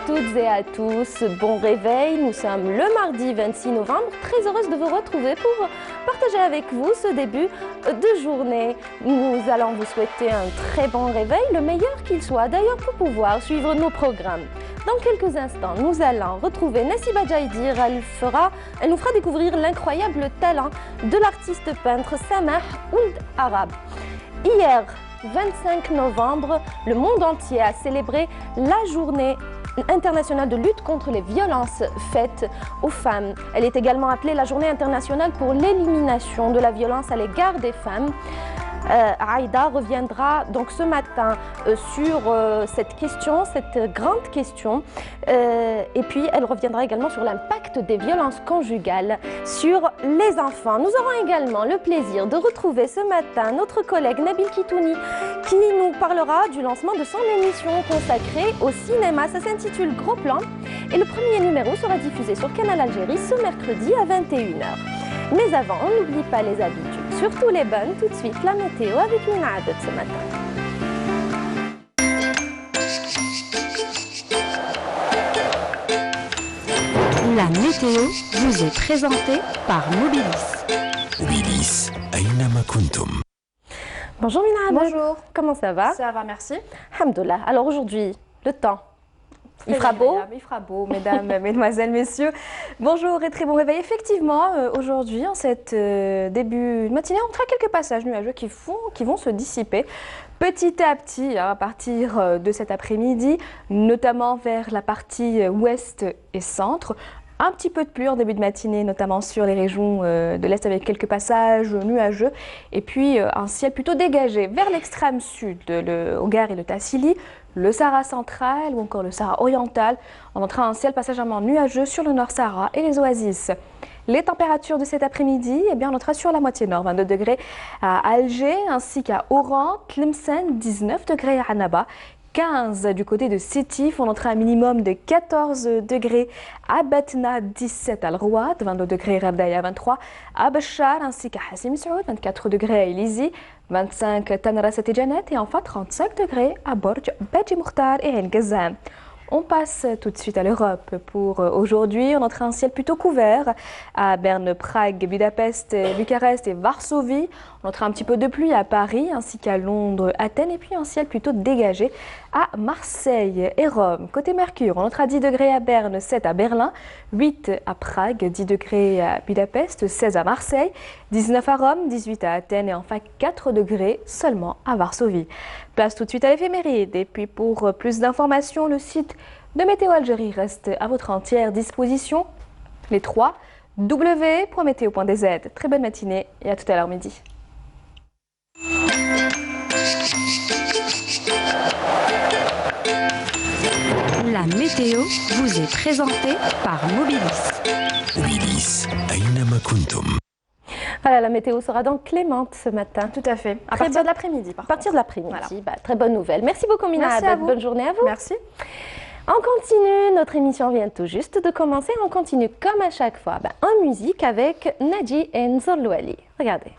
toutes et à tous, bon réveil, nous sommes le mardi 26 novembre, très heureuse de vous retrouver pour partager avec vous ce début de journée. Nous allons vous souhaiter un très bon réveil, le meilleur qu'il soit d'ailleurs pour pouvoir suivre nos programmes. Dans quelques instants, nous allons retrouver Nassiba Jaïdir, elle nous fera découvrir l'incroyable talent de l'artiste peintre Samah Ould Arab. Hier, 25 novembre, le monde entier a célébré la journée internationale de lutte contre les violences faites aux femmes. Elle est également appelée la journée internationale pour l'élimination de la violence à l'égard des femmes. Aïda reviendra donc ce matin sur cette question, cette grande question, et puis elle reviendra également sur l'impact des violences conjugales sur les enfants. Nous aurons également le plaisir de retrouver ce matin notre collègue Nabil Kitouni qui nous parlera du lancement de son émission consacrée au cinéma. Ça s'intitule Gros Plan et le premier numéro sera diffusé sur Canal Algérie ce mercredi à 21h. Mais avant, on n'oublie pas les habitudes, surtout les bonnes. Tout de suite, la météo avec Mina Abed ce matin. La météo vous est présentée par Mobilis. Mobilis, أينما كنتم. Bonjour Mina Abed. Bonjour. Comment ça va? Ça va, merci. Alhamdoulilah. Alors aujourd'hui, le temps. Il fera beau. Il fera beau, mesdames, mesdemoiselles, messieurs. Bonjour et très bon réveil. Effectivement, aujourd'hui, en cette début de matinée, on traite quelques passages nuageux qui vont se dissiper petit à petit à partir de cet après-midi, notamment vers la partie ouest et centre. Un petit peu de pluie en début de matinée, notamment sur les régions de l'Est avec quelques passages nuageux. Et puis un ciel plutôt dégagé vers l'extrême sud, le Hogar et le Tassili, le Sahara central ou encore le Sahara oriental. On notera un ciel passagèrement nuageux sur le Nord Sahara et les oasis. Les températures de cet après-midi, eh bien, on notera sur la moitié nord, 22 degrés à Alger ainsi qu'à Oran, Tlemcen, 19 degrés à Annaba. 15 du côté de Sétif, on notera un minimum de 14 degrés à Batna, 17 à Al-Rouad, 22 degrés à Rabdaïa, 23 à Bachar ainsi qu'à Hassim Saoud, 24 degrés à Elizi, 25 à Tanras et Janet et enfin 35 degrés à Borj, Badji Mokhtar et El Ghazan. On passe tout de suite à l'Europe pour aujourd'hui. On notera un ciel plutôt couvert à Berne, Prague, Budapest, Bucarest et Varsovie. On notera un petit peu de pluie à Paris ainsi qu'à Londres, Athènes et puis un ciel plutôt dégagé à Marseille et Rome. Côté Mercure, on notera 10 degrés à Berne, 7 à Berlin, 8 à Prague, 10 degrés à Budapest, 16 à Marseille, 19 à Rome, 18 à Athènes et enfin 4 degrés seulement à Varsovie. Place tout de suite à l'éphéméride et puis pour plus d'informations, le site de Météo Algérie reste à votre entière disposition. Les 3 w.meteo.dz. Très bonne matinée et à tout à l'heure midi. La météo vous est présentée par Mobilis. Mobilis, أينما كنتم. Voilà, la météo sera donc clémente ce matin. Tout à fait. À partir de l'après-midi, À partir de l'après-midi, Voilà. très bonne nouvelle. Merci beaucoup Mina Merci à Abed, vous. bonne journée à vous. Merci. On continue, notre émission vient tout juste de commencer. On continue comme à chaque fois en musique avec Nadji et Nzorlouali. Regardez.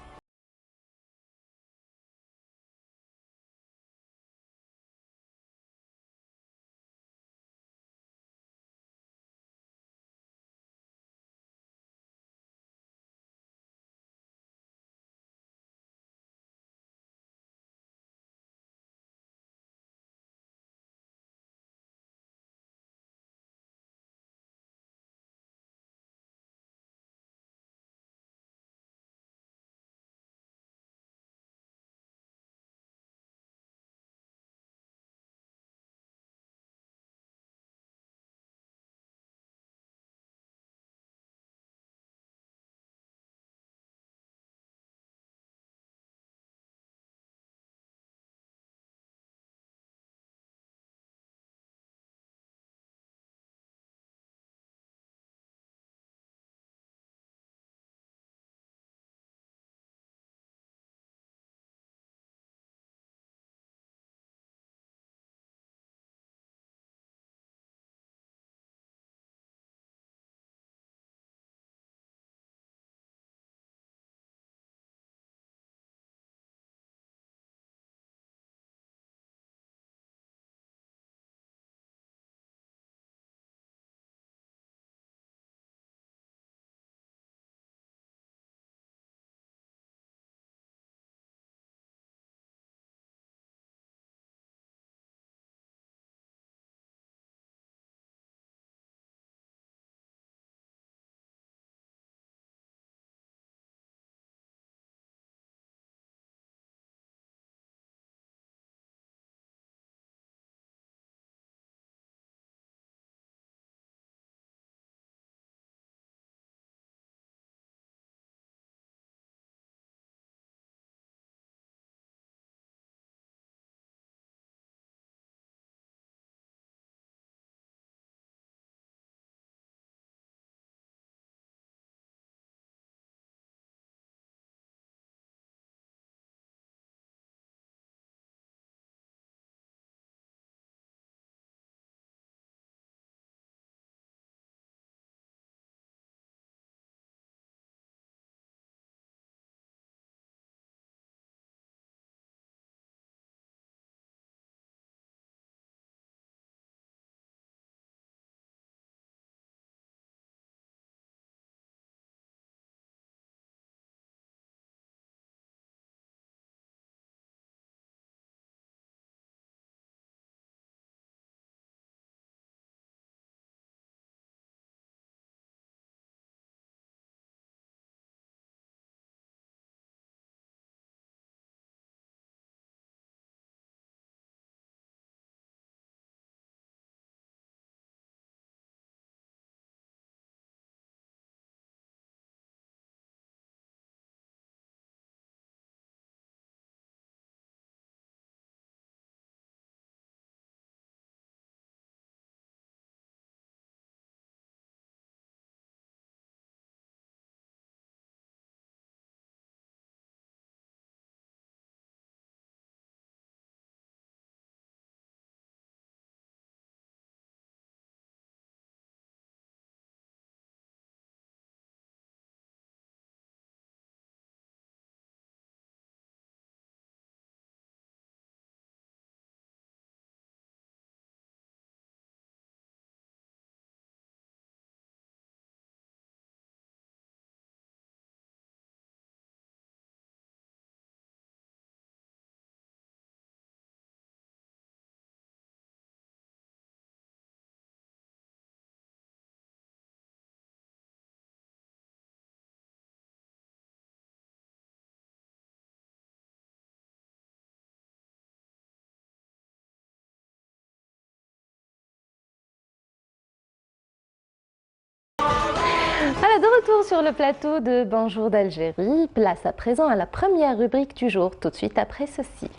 Voilà, de retour sur le plateau de Bonjour d'Algérie. Place à présent à la première rubrique du jour, tout de suite après ceci.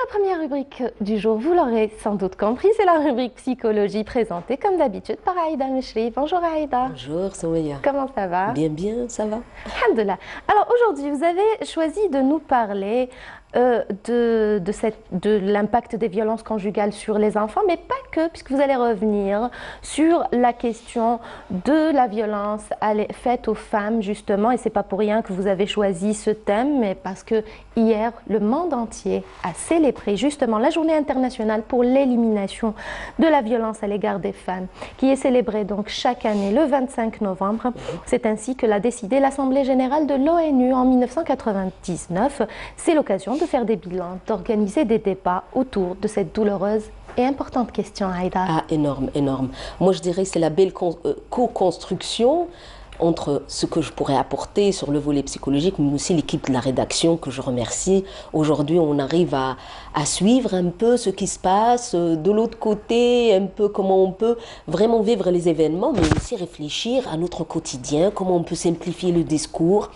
La première rubrique du jour, vous l'aurez sans doute compris, c'est la rubrique psychologie présentée comme d'habitude par Aïda Mechri. Bonjour Aïda. Bonjour Soumeya. Comment ça va? Bien, bien, ça va. Alhamdulillah. Alors aujourd'hui, vous avez choisi de nous parler de l'impact des violences conjugales sur les enfants, mais pas que, puisque vous allez revenir sur la question de la violence faite aux femmes, justement, et c'est pas pour rien que vous avez choisi ce thème, mais parce que hier, le monde entier a célébré justement la journée internationale pour l'élimination de la violence à l'égard des femmes, qui est célébrée donc chaque année le 25 novembre. C'est ainsi que l'a décidé l'Assemblée générale de l'ONU en 1999. C'est l'occasion de faire des bilans, d'organiser des débats autour de cette douloureuse et importante question, Aïda. Ah, énorme, énorme. Moi, je dirais que c'est la belle co-construction entre ce que je pourrais apporter sur le volet psychologique, mais aussi l'équipe de la rédaction que je remercie. Aujourd'hui, on arrive à suivre un peu ce qui se passe de l'autre côté, un peu comment on peut vraiment vivre les événements, mais aussi réfléchir à notre quotidien, comment on peut simplifier le discours,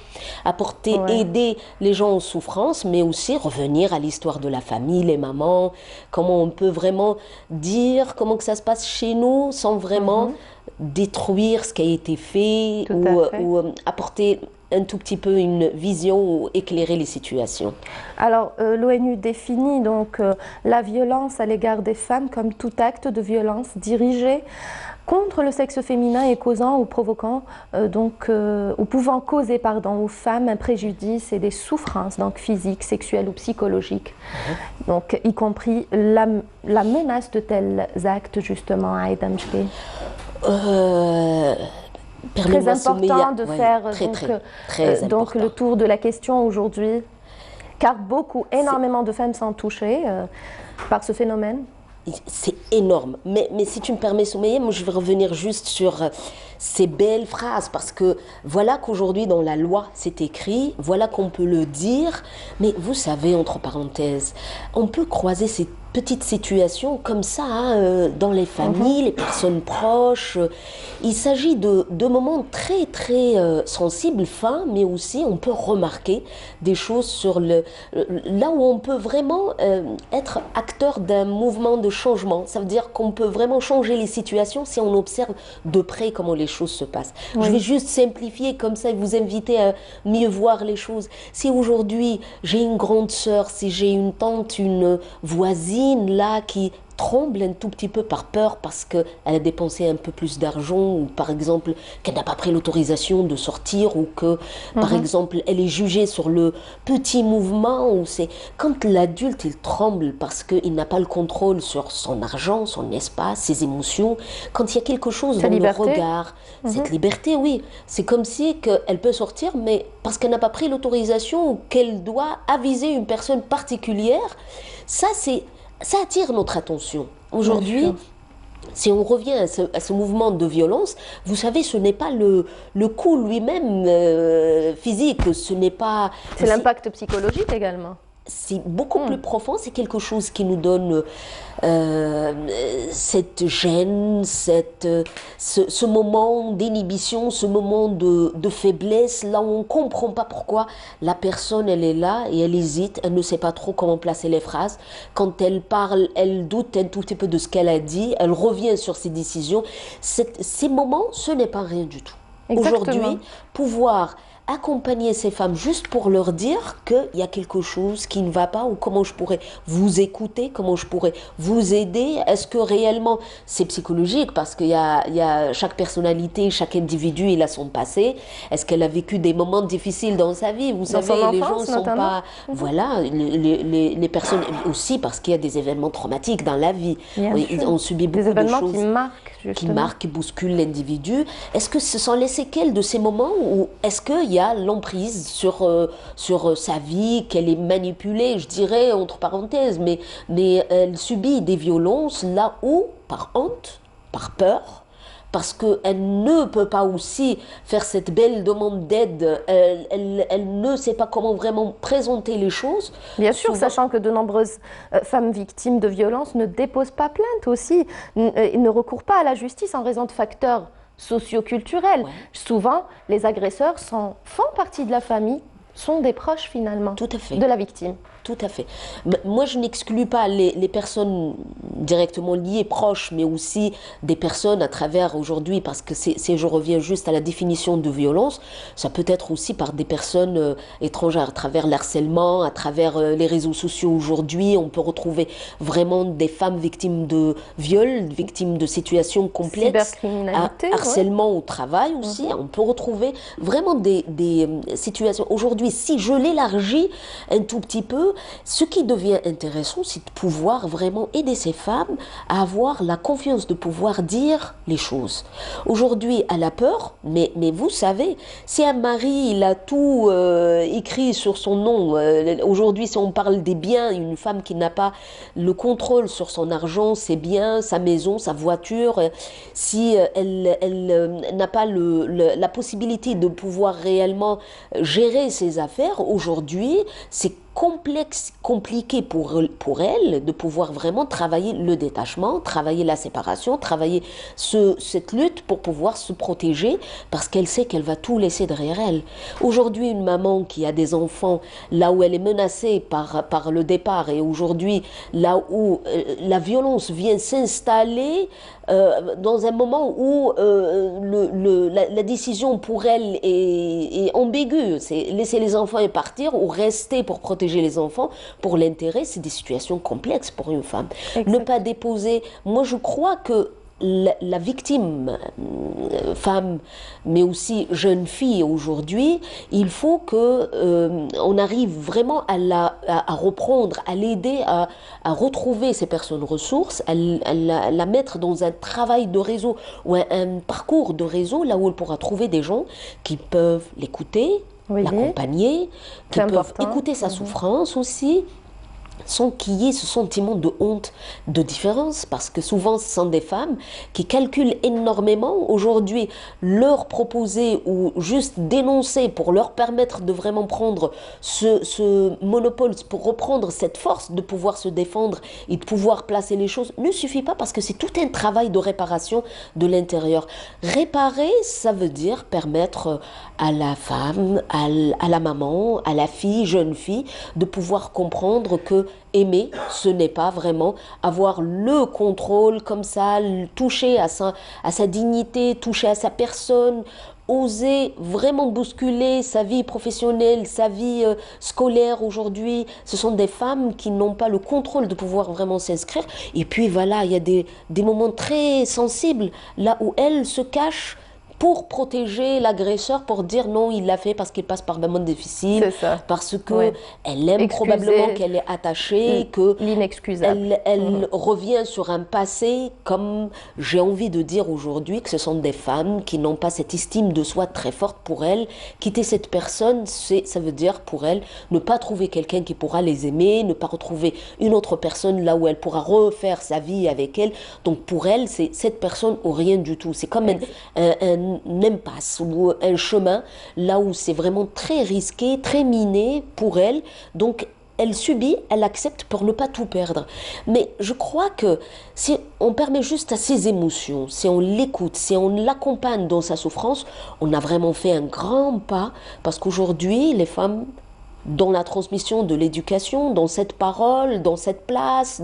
apporter, aider les gens en souffrance, mais aussi revenir à l'histoire de la famille, les mamans, comment on peut vraiment dire comment que ça se passe chez nous sans vraiment détruire ce qui a été fait ou apporter un tout petit peu une vision ou éclairer les situations. Alors, l'ONU définit donc la violence à l'égard des femmes comme tout acte de violence dirigé contre le sexe féminin et causant ou provoquant ou pouvant causer aux femmes un préjudice et des souffrances donc physiques, sexuelles ou psychologiques. Donc, y compris la menace de tels actes justement à Aïda Mechri. Très important de faire donc le tour de la question aujourd'hui, car énormément de femmes sont touchées par ce phénomène. C'est énorme, mais si tu me permets Soumeya, moi je vais revenir juste sur ces belles phrases, parce que voilà qu'aujourd'hui dans la loi c'est écrit, voilà qu'on peut le dire, mais vous savez, entre parenthèses, on peut croiser ces petites situations comme ça dans les familles, les personnes proches. Il s'agit de moments très très sensibles, fins, mais aussi on peut remarquer des choses sur là où on peut vraiment être acteur d'un mouvement de changement. Ça veut dire qu'on peut vraiment changer les situations si on observe de près comment les choses se passent. Je vais juste simplifier comme ça et vous inviter à mieux voir les choses. Si aujourd'hui j'ai une grande sœur, si j'ai une tante, une voisine là qui tremble un tout petit peu par peur parce qu'elle a dépensé un peu plus d'argent, ou par exemple qu'elle n'a pas pris l'autorisation de sortir, ou que par exemple elle est jugée sur le petit mouvement, ou c'est quand l'adulte il tremble parce qu'il n'a pas le contrôle sur son argent, son espace, ses émotions, quand il y a quelque chose dans le regard, cette liberté, oui, c'est comme si qu'elle peut sortir, mais parce qu'elle n'a pas pris l'autorisation ou qu'elle doit aviser une personne particulière, ça attire notre attention. Aujourd'hui, si on revient à ce mouvement de violence, vous savez, ce n'est pas le coup lui-même physique, ce n'est pas... C'est l'impact psychologique également. C'est beaucoup plus profond, c'est quelque chose qui nous donne cette gêne, ce moment d'inhibition, ce moment de faiblesse, là où on ne comprend pas pourquoi la personne elle est là et elle hésite, elle ne sait pas trop comment placer les phrases. Quand elle parle, elle doute un tout petit peu de ce qu'elle a dit, elle revient sur ses décisions. Ces moments, ce n'est pas rien du tout. Aujourd'hui, pouvoir accompagner ces femmes juste pour leur dire qu'il y a quelque chose qui ne va pas, ou comment je pourrais vous écouter, comment je pourrais vous aider. Est-ce que réellement c'est psychologique, parce qu'il y a chaque personnalité, chaque individu il a son passé. Est-ce qu'elle a vécu des moments difficiles dans sa vie? Vous savez, les gens ne sont pas... Voilà, les personnes aussi, parce qu'il y a des événements traumatiques dans la vie. On subit beaucoup de choses qui marquent, qui bousculent l'individu. Est-ce que ce sont les séquelles de ces moments, ou est-ce qu'il y a l'emprise sur sa vie, qu'elle est manipulée, je dirais entre parenthèses, mais elle subit des violences là où, par honte, par peur, parce qu'elle ne peut pas aussi faire cette belle demande d'aide, elle ne sait pas comment vraiment présenter les choses. Bien sûr, Souvent- sachant que de nombreuses femmes victimes de violences ne déposent pas plainte aussi, ne recourent pas à la justice en raison de facteurs socioculturels. Ouais. Souvent, les agresseurs font partie de la famille, sont des proches finalement Tout à fait. de la victime. Tout à fait. Moi, je n'exclus pas les personnes directement liées, proches, mais aussi des personnes à travers aujourd'hui, parce que je reviens juste à la définition de violence, ça peut être aussi par des personnes étrangères, à travers l'harcèlement, à travers les réseaux sociaux aujourd'hui. On peut retrouver vraiment des femmes victimes de viols, victimes de situations complexes, Cybercriminalité, harcèlement au travail aussi. On peut retrouver vraiment des situations. Aujourd'hui, si je l'élargis un tout petit peu, ce qui devient intéressant, c'est de pouvoir vraiment aider ces femmes à avoir la confiance de pouvoir dire les choses. Aujourd'hui, elle a peur, mais vous savez, si un mari, il a tout écrit sur son nom, aujourd'hui, si on parle des biens, une femme qui n'a pas le contrôle sur son argent, ses biens, sa maison, sa voiture, si elle n'a pas la possibilité de pouvoir réellement gérer ses affaires, aujourd'hui, c'est complexe, compliqué pour elle de pouvoir vraiment travailler le détachement, travailler la séparation, travailler cette lutte pour pouvoir se protéger parce qu'elle sait qu'elle va tout laisser derrière elle. Aujourd'hui, une maman qui a des enfants là où elle est menacée par le départ et aujourd'hui là où la violence vient s'installer dans un moment où la décision pour elle est ambiguë, c'est laisser les enfants et partir ou rester pour protéger les enfants, pour l'intérêt, c'est des situations complexes pour une femme. Exactement. Ne pas déposer, moi je crois que la victime, femme, mais aussi jeune fille aujourd'hui, il faut que on arrive vraiment à reprendre, à l'aider à retrouver ces personnes ressources, à la mettre dans un travail de réseau ou un parcours de réseau, là où elle pourra trouver des gens qui peuvent l'écouter, Oui. l'accompagner, qui C'est peuvent important. écouter sa souffrance aussi, sans qu'il y ait ce sentiment de honte, de différence, parce que souvent ce sont des femmes qui calculent énormément. Aujourd'hui, leur proposer ou juste dénoncer pour leur permettre de vraiment prendre ce monopole, pour reprendre cette force de pouvoir se défendre et de pouvoir placer les choses, ne suffit pas parce que c'est tout un travail de réparation de l'intérieur. Réparer, ça veut dire permettre à la femme, à la maman, à la fille, jeune fille, de pouvoir comprendre que aimer, ce n'est pas vraiment avoir le contrôle comme ça, toucher à sa dignité, toucher à sa personne, oser vraiment bousculer sa vie professionnelle, sa vie scolaire aujourd'hui. Ce sont des femmes qui n'ont pas le contrôle de pouvoir vraiment s'inscrire. Et puis voilà, il y a des moments très sensibles là où elles se cachent pour protéger l'agresseur, pour dire non, il l'a fait parce qu'il passe par un moment difficile, C'est ça. parce que Oui. elle aime Excuser probablement qu'elle est attachée, que l'inexcusable. elle revient sur un passé, comme j'ai envie de dire aujourd'hui, que ce sont des femmes qui n'ont pas cette estime de soi très forte pour elles. Quitter cette personne, ça veut dire pour elles ne pas trouver quelqu'un qui pourra les aimer, ne pas retrouver une autre personne là où elle pourra refaire sa vie avec elle. Donc pour elles, c'est cette personne ou rien du tout. C'est comme un impasse ou un chemin là où c'est vraiment très risqué, très miné pour elle. Donc elle subit, elle accepte pour ne pas tout perdre. Mais je crois que si on permet juste à ses émotions, si on l'écoute, si on l'accompagne dans sa souffrance, on a vraiment fait un grand pas parce qu'aujourd'hui, les femmes, dans la transmission de l'éducation, dans cette parole, dans cette place,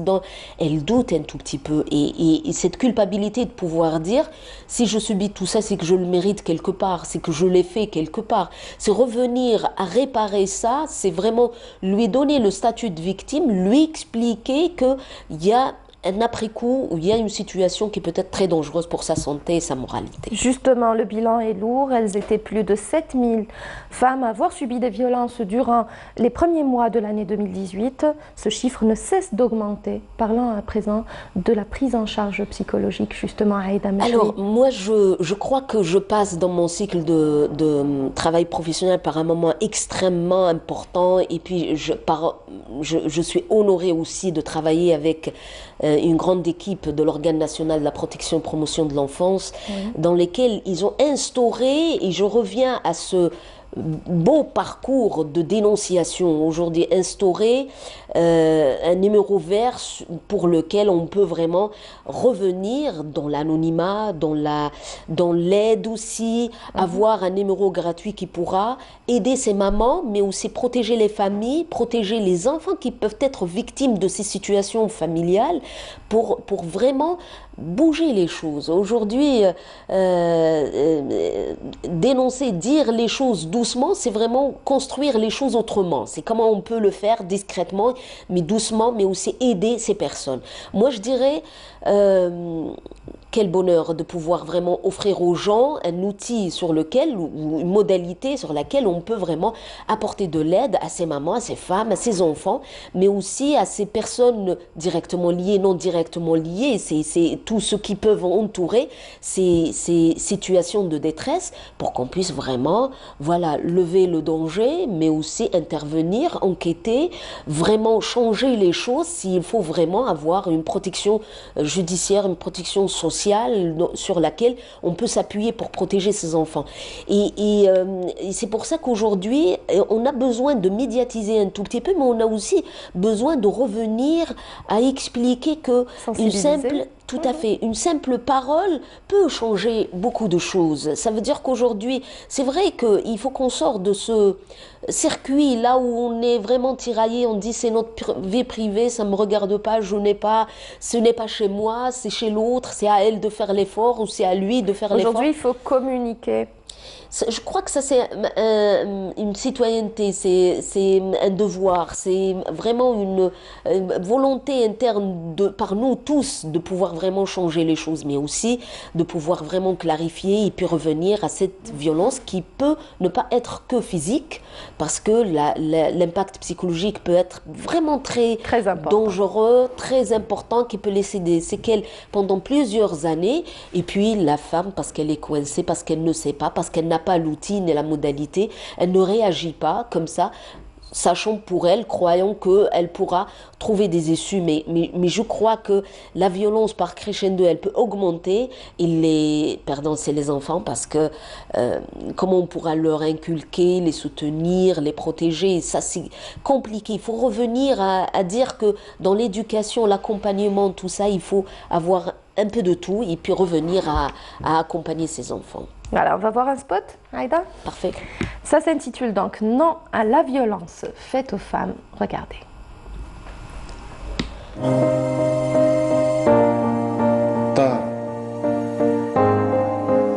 elles doutent un tout petit peu. Et cette culpabilité de pouvoir dire, si je subis tout ça, c'est que je le mérite quelque part, c'est que je l'ai fait quelque part. C'est revenir à réparer ça, c'est vraiment lui donner le statut de victime, lui expliquer qu'il y a un après-coup où il y a une situation qui peut être très dangereuse pour sa santé et sa moralité. Justement, le bilan est lourd. Elles étaient plus de 7000 femmes à avoir subi des violences durant les premiers mois de l'année 2018. Ce chiffre ne cesse d'augmenter. Parlons à présent de la prise en charge psychologique, justement, Aïda Mechri. Alors, moi, je crois que je passe dans mon cycle de travail professionnel par un moment extrêmement important et puis je suis honorée aussi de travailler avec une grande équipe de l'organe national de la protection et promotion de l'enfance, dans lesquels ils ont instauré, et je reviens à ce beau parcours de dénonciation aujourd'hui, instauré un numéro vert pour lequel on peut vraiment revenir dans l'anonymat, dans l'aide aussi, avoir un numéro gratuit qui pourra aider ces mamans, mais aussi protéger les familles, protéger les enfants qui peuvent être victimes de ces situations familiales pour vraiment bouger les choses. Aujourd'hui, dénoncer, dire les choses doucement, c'est vraiment construire les choses autrement. C'est comment on peut le faire discrètement, mais doucement, mais aussi aider ces personnes. Moi, je dirais, quel bonheur de pouvoir vraiment offrir aux gens un outil sur lequel, ou une modalité sur laquelle on peut vraiment apporter de l'aide à ces mamans, à ces femmes, à ces enfants, mais aussi à ces personnes directement liées, non directement liées, c'est tous ceux qui peuvent entourer ces situations de détresse pour qu'on puisse vraiment, voilà, lever le danger, mais aussi intervenir, enquêter, vraiment changer les choses s'il faut vraiment avoir une protection judiciaire, une protection sociale sur laquelle on peut s'appuyer pour protéger ses enfants. Et c'est pour ça qu'aujourd'hui, on a besoin de médiatiser un tout petit peu, mais on a aussi besoin de revenir à expliquer que une simple... Tout à fait. Une simple parole peut changer beaucoup de choses. Ça veut dire qu'aujourd'hui, c'est vrai qu'il faut qu'on sorte de ce circuit là où on est vraiment tiraillé, on dit c'est notre vie privée, ça ne me regarde pas, je n'ai pas, ce n'est pas chez moi, c'est chez l'autre, c'est à elle de faire l'effort ou c'est à lui de faire l'effort. Aujourd'hui, il faut communiquer. Je crois que ça c'est une citoyenneté, c'est un devoir, c'est vraiment une volonté interne par nous tous de pouvoir vraiment changer les choses, mais aussi de pouvoir vraiment clarifier et puis revenir à cette violence qui peut ne pas être que physique, parce que l'impact psychologique peut être vraiment très dangereux, très important, qui peut laisser des séquelles pendant plusieurs années, et puis la femme, parce qu'elle est coincée, parce qu'elle ne sait pas, parce qu'elle n'a pas l'outil ni la modalité, elle ne réagit pas comme ça, sachant pour elle, croyant qu'elle pourra trouver des issues, mais je crois que la violence par crescendo, elle peut augmenter, et les perdants, c'est les enfants, parce que comment on pourra leur inculquer, les soutenir, les protéger, ça c'est compliqué. Il faut revenir à dire que dans l'éducation, l'accompagnement, tout ça, il faut avoir un peu de tout, et puis revenir à accompagner ses enfants. Voilà, on va voir un spot, Aïda. Parfait. Ça s'intitule donc « Non à la violence faite aux femmes ». Regardez.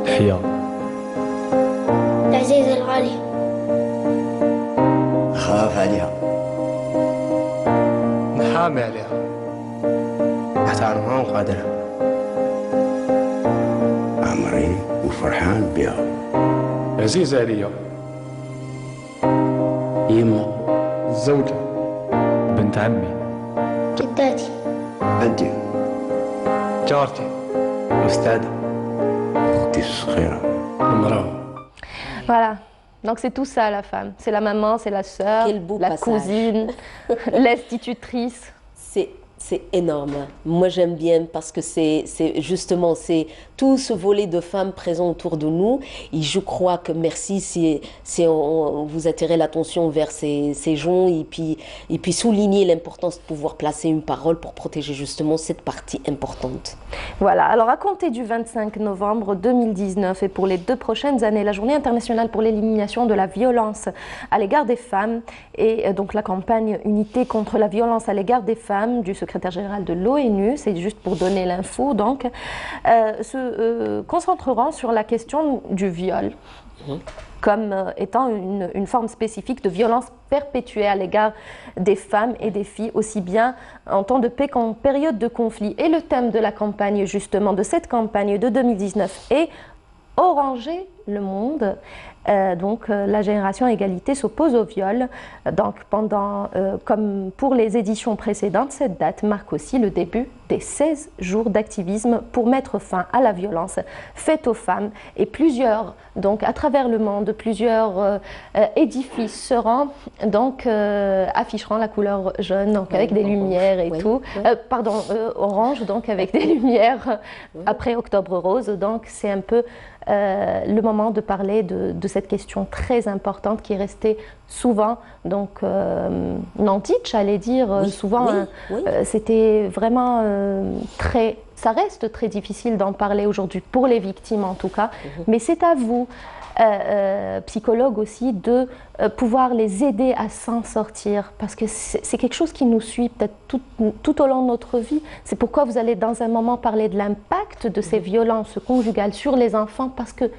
الحياة العزيز الغالي خاف عليها نحامي عليها أحترمها وقدرها عمري وفرحان بها عزيزة عليا يما الزوجة بنت عمي جداتي أنت جارتي أستاذة أختي الصغيرة المرأة. Voilà. Donc c'est tout ça la femme. C'est la maman, c'est la sœur, Quel beau la passage. cousine, l'institutrice. C'est énorme. Moi, j'aime bien parce que c'est justement tout ce volet de femmes présents autour de nous. Et je crois que merci si on vous attirez l'attention vers ces gens et puis souligner l'importance de pouvoir placer une parole pour protéger justement cette partie importante. Voilà, alors à compter du 25 novembre 2019 et pour les 2 prochaines années, la journée internationale pour l'élimination de la violence à l'égard des femmes et donc la campagne Unité contre la violence à l'égard des femmes du secrétaire général de l'ONU, c'est juste pour donner l'info, donc, se concentreront sur la question du viol. Comme étant une forme spécifique de violence perpétuée à l'égard des femmes et des filles, aussi bien en temps de paix qu'en période de conflit. Et le thème de la campagne, justement, de cette campagne de 2019 est « Oranger le monde. La génération égalité s'oppose au viol. Donc, comme pour les éditions précédentes, cette date marque aussi le début des 16 jours d'activisme pour mettre fin à la violence faite aux femmes. Et plusieurs, donc à travers le monde, plusieurs édifices seront afficheront la couleur jaune, donc avec des lumières et tout. Orange, donc avec des lumières après Octobre Rose. Donc, c'est un peu le moment de parler de cette question très importante qui est restée souvent non dite, j'allais dire. C'était vraiment ça reste très difficile d'en parler aujourd'hui pour les victimes en tout cas, mais c'est à vous, psychologue aussi, de pouvoir les aider à s'en sortir, parce que c'est quelque chose qui nous suit peut-être tout au long de notre vie. C'est pourquoi vous allez dans un moment parler de l'impact de ces violences conjugales sur les enfants, parce que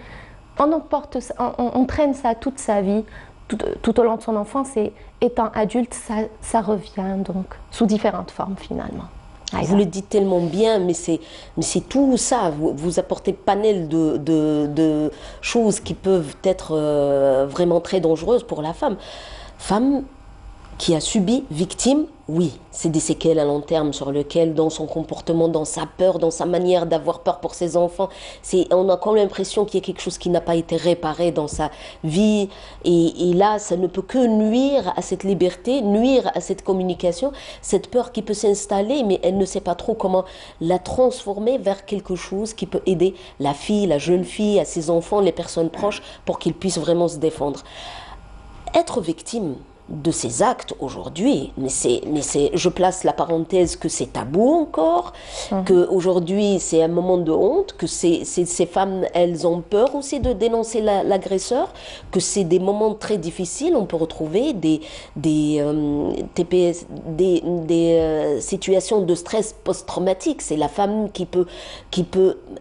on traîne ça toute sa vie, tout au long de son enfance, et étant adulte, ça revient donc sous différentes formes finalement. Vous le dites tellement bien, mais c'est tout ça. Vous apportez panel de choses qui peuvent être vraiment très dangereuses pour la femme. Femme qui a subi, victime, oui, c'est des séquelles à long terme sur lesquelles, dans son comportement, dans sa peur, dans sa manière d'avoir peur pour ses enfants, on a quand même l'impression qu'il y a quelque chose qui n'a pas été réparé dans sa vie. Et là, ça ne peut que nuire à cette liberté, nuire à cette communication, cette peur qui peut s'installer, mais elle ne sait pas trop comment la transformer vers quelque chose qui peut aider la fille, la jeune fille, à ses enfants, les personnes proches, pour qu'ils puissent vraiment se défendre. Être victime de ces actes aujourd'hui, je place la parenthèse que c'est tabou encore, qu'aujourd'hui c'est un moment de honte, que ces femmes, elles ont peur aussi de dénoncer l'agresseur, que c'est des moments très difficiles. On peut retrouver des situations de stress post-traumatique. C'est la femme qui peut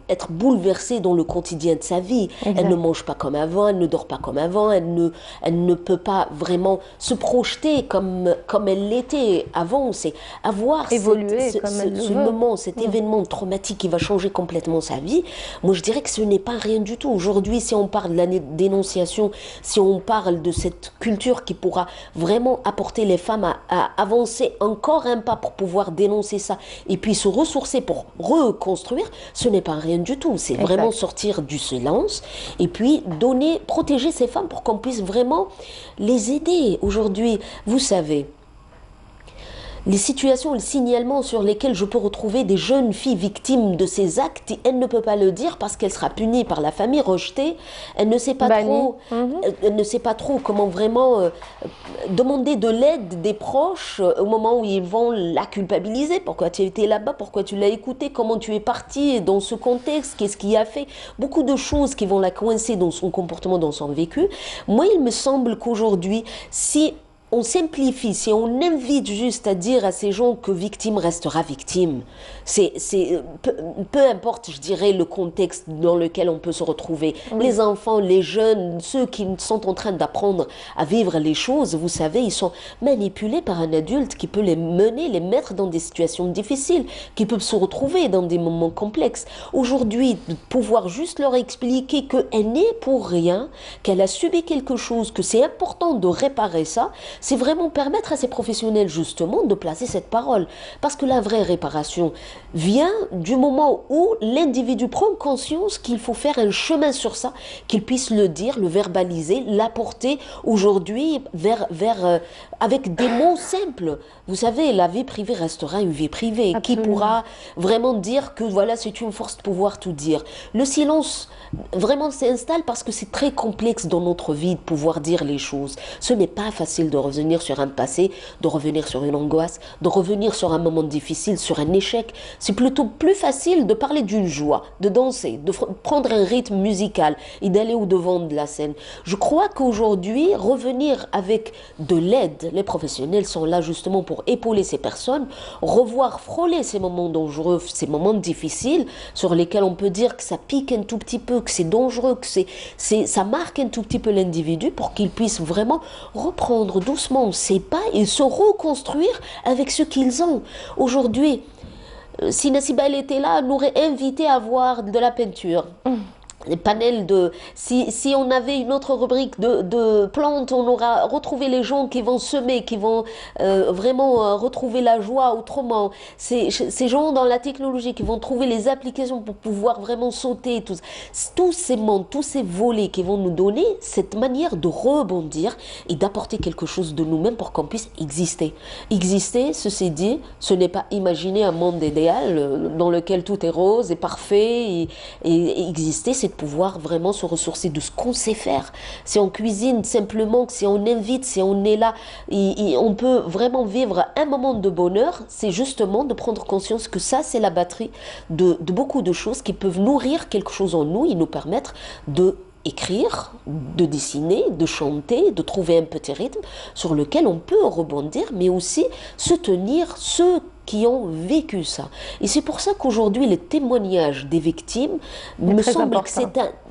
être bouleversée dans le quotidien de sa vie. Exact. Elle ne mange pas comme avant, elle ne dort pas comme avant, elle ne peut pas vraiment se projeter comme elle l'était avant. C'est avoir ce moment, cet événement traumatique qui va changer complètement sa vie. Moi, je dirais que ce n'est pas rien du tout. Aujourd'hui, si on parle de la dénonciation, si on parle de cette culture qui pourra vraiment apporter les femmes à avancer encore un pas pour pouvoir dénoncer ça et puis se ressourcer pour reconstruire, ce n'est pas rien du tout. C'est vraiment sortir du silence et puis protéger ces femmes pour qu'on puisse vraiment les aider. Aujourd'hui, vous savez, les situations, les signalements sur lesquels je peux retrouver des jeunes filles victimes de ces actes, elle ne peut pas le dire parce qu'elle sera punie par la famille, rejetée. Elle ne sait pas elle ne sait pas trop comment vraiment demander de l'aide des proches au moment où ils vont la culpabiliser. Pourquoi tu étais là-bas? Pourquoi tu l'as écouté? Comment tu es partie dans ce contexte? Qu'est-ce qui a fait? Beaucoup de choses qui vont la coincer dans son comportement, dans son vécu. Moi, il me semble qu'aujourd'hui, si on simplifie, si on invite juste à dire à ces gens que victime restera victime, peu importe, je dirais, le contexte dans lequel on peut se retrouver. Oui. Les enfants, les jeunes, ceux qui sont en train d'apprendre à vivre les choses, vous savez, ils sont manipulés par un adulte qui peut les mener, les mettre dans des situations difficiles, qui peuvent se retrouver dans des moments complexes. Aujourd'hui, de pouvoir juste leur expliquer qu'elle n'est pour rien, qu'elle a subi quelque chose, que c'est important de réparer ça, c'est vraiment permettre à ces professionnels justement de placer cette parole. Parce que la vraie réparation vient du moment où l'individu prend conscience qu'il faut faire un chemin sur ça, qu'il puisse le dire, le verbaliser, l'apporter aujourd'hui avec des mots simples. Vous savez, la vie privée restera une vie privée. Absolument. Qui pourra vraiment dire que voilà, c'est une force de pouvoir tout dire. Le silence vraiment s'installe parce que c'est très complexe dans notre vie de pouvoir dire les choses. Ce n'est pas facile de revenir sur un passé, de revenir sur une angoisse, de revenir sur un moment difficile, sur un échec. C'est plutôt plus facile de parler d'une joie, de danser, de prendre un rythme musical et d'aller au-devant de la scène. Je crois qu'aujourd'hui, revenir avec de l'aide, les professionnels sont là justement pour épauler ces personnes, revoir frôler ces moments dangereux, ces moments difficiles sur lesquels on peut dire que ça pique un tout petit peu, que c'est dangereux, que ça marque un tout petit peu l'individu pour qu'il puisse vraiment reprendre doucement ses pas et se reconstruire avec ce qu'ils ont. Aujourd'hui, si Nassiba était là, elle nous aurait invité à voir de la peinture. les panels de... Si on avait une autre rubrique de plantes, on aura retrouvé les gens qui vont semer, qui vont vraiment retrouver la joie autrement. Ces gens dans la technologie qui vont trouver les applications pour pouvoir vraiment sauter. Tous ces mondes, tous ces volets qui vont nous donner cette manière de rebondir et d'apporter quelque chose de nous-mêmes pour qu'on puisse exister. Exister, ceci dit, ce n'est pas imaginer un monde idéal dans lequel tout est rose et parfait. Et exister, c'est de pouvoir vraiment se ressourcer de ce qu'on sait faire. Si on cuisine simplement, si on invite, si on est là, et on peut vraiment vivre un moment de bonheur, c'est justement de prendre conscience que ça, c'est la batterie de beaucoup de choses qui peuvent nourrir quelque chose en nous et nous permettre de écrire, de dessiner, de chanter, de trouver un petit rythme sur lequel on peut rebondir, mais aussi soutenir ceux qui ont vécu ça. Et c'est pour ça qu'aujourd'hui, les témoignages des victimes me semble que c'est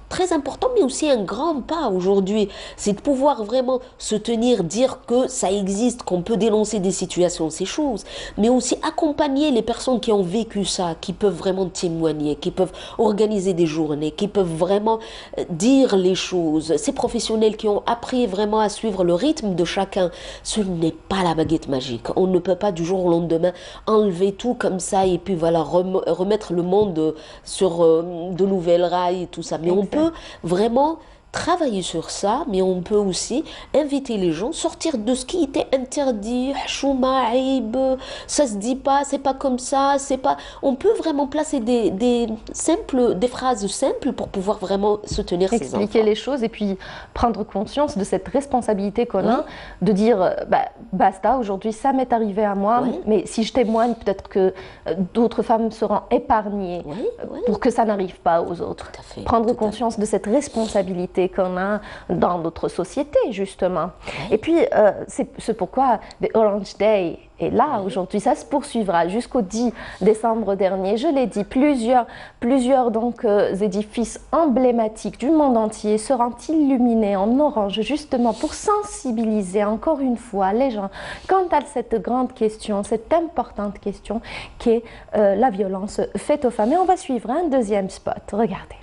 très important, mais aussi un grand pas aujourd'hui. C'est de pouvoir vraiment se tenir, dire que ça existe, qu'on peut dénoncer des situations, ces choses, mais aussi accompagner les personnes qui ont vécu ça, qui peuvent vraiment témoigner, qui peuvent organiser des journées, qui peuvent vraiment dire les choses. Ces professionnels qui ont appris vraiment à suivre le rythme de chacun, ce n'est pas la baguette magique. On ne peut pas du jour au lendemain enlever tout comme ça et puis voilà, remettre le monde sur de nouvelles rails et tout ça. Mais on peut vraiment travailler sur ça, mais on peut aussi inviter les gens, sortir de ce qui était interdit, chouma, aïb, ça se dit pas, c'est pas comme ça, c'est pas... On peut vraiment placer des phrases simples pour pouvoir vraiment soutenir ces enfants. Expliquer les choses et puis prendre conscience de cette responsabilité qu'on a, de dire, basta, aujourd'hui ça m'est arrivé à moi, mais si je témoigne, peut-être que d'autres femmes seront épargnées pour que ça n'arrive pas aux autres. Prendre conscience de cette responsabilité qu'on a dans notre société, justement. Et puis, c'est pourquoi The Orange Day est là aujourd'hui. Ça se poursuivra jusqu'au 10 décembre dernier. Je l'ai dit, plusieurs donc, édifices emblématiques du monde entier seront illuminés en orange, justement pour sensibiliser encore une fois les gens quant à cette grande question, cette importante question qui est la violence faite aux femmes. Et on va suivre un deuxième spot. Regardez.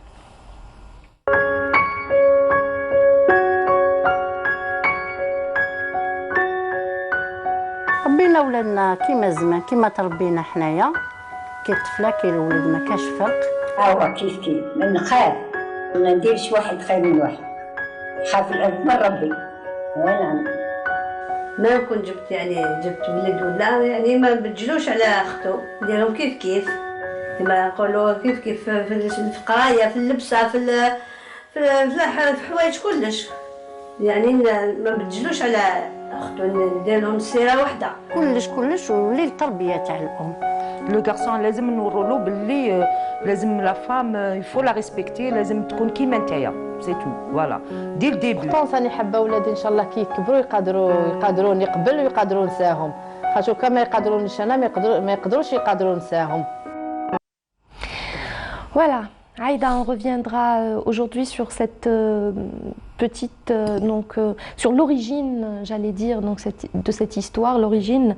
ربينا ولادنا كيما زمان كيما تربينا حنايا كي الطفله كي الولد ما كاش فرق. كيف ما نخاف ما نديرش واحد خير من واحد خاف الأب من ربي ولا ما كنت جبت ولد ولا يعني ما بتجلوش على اخته نديرهم كيف كما نقولوا كيف في القرايه في اللبسه في الحوايج كلش يعني ما بتجلوش على اخته ندير لهم سيره واحده كلش ولي التربيه تاع الام. لو غارسون لازم نورولو باللي لازم لا فام يفو لا ريسبكتي لازم تكون كيما نتايا سي تو فوالا دي الديبي. بورتون ثاني حابه ولادي ان شاء الله كي يكبروا يقدرون يقبلوا ويقدروا نساهم خاطر كما يقدرونيش انا ما يقدروش يقدروا نساهم. Voilà. Aïda, on reviendra aujourd'hui sur cette petite, sur l'origine, j'allais dire, de cette histoire, l'origine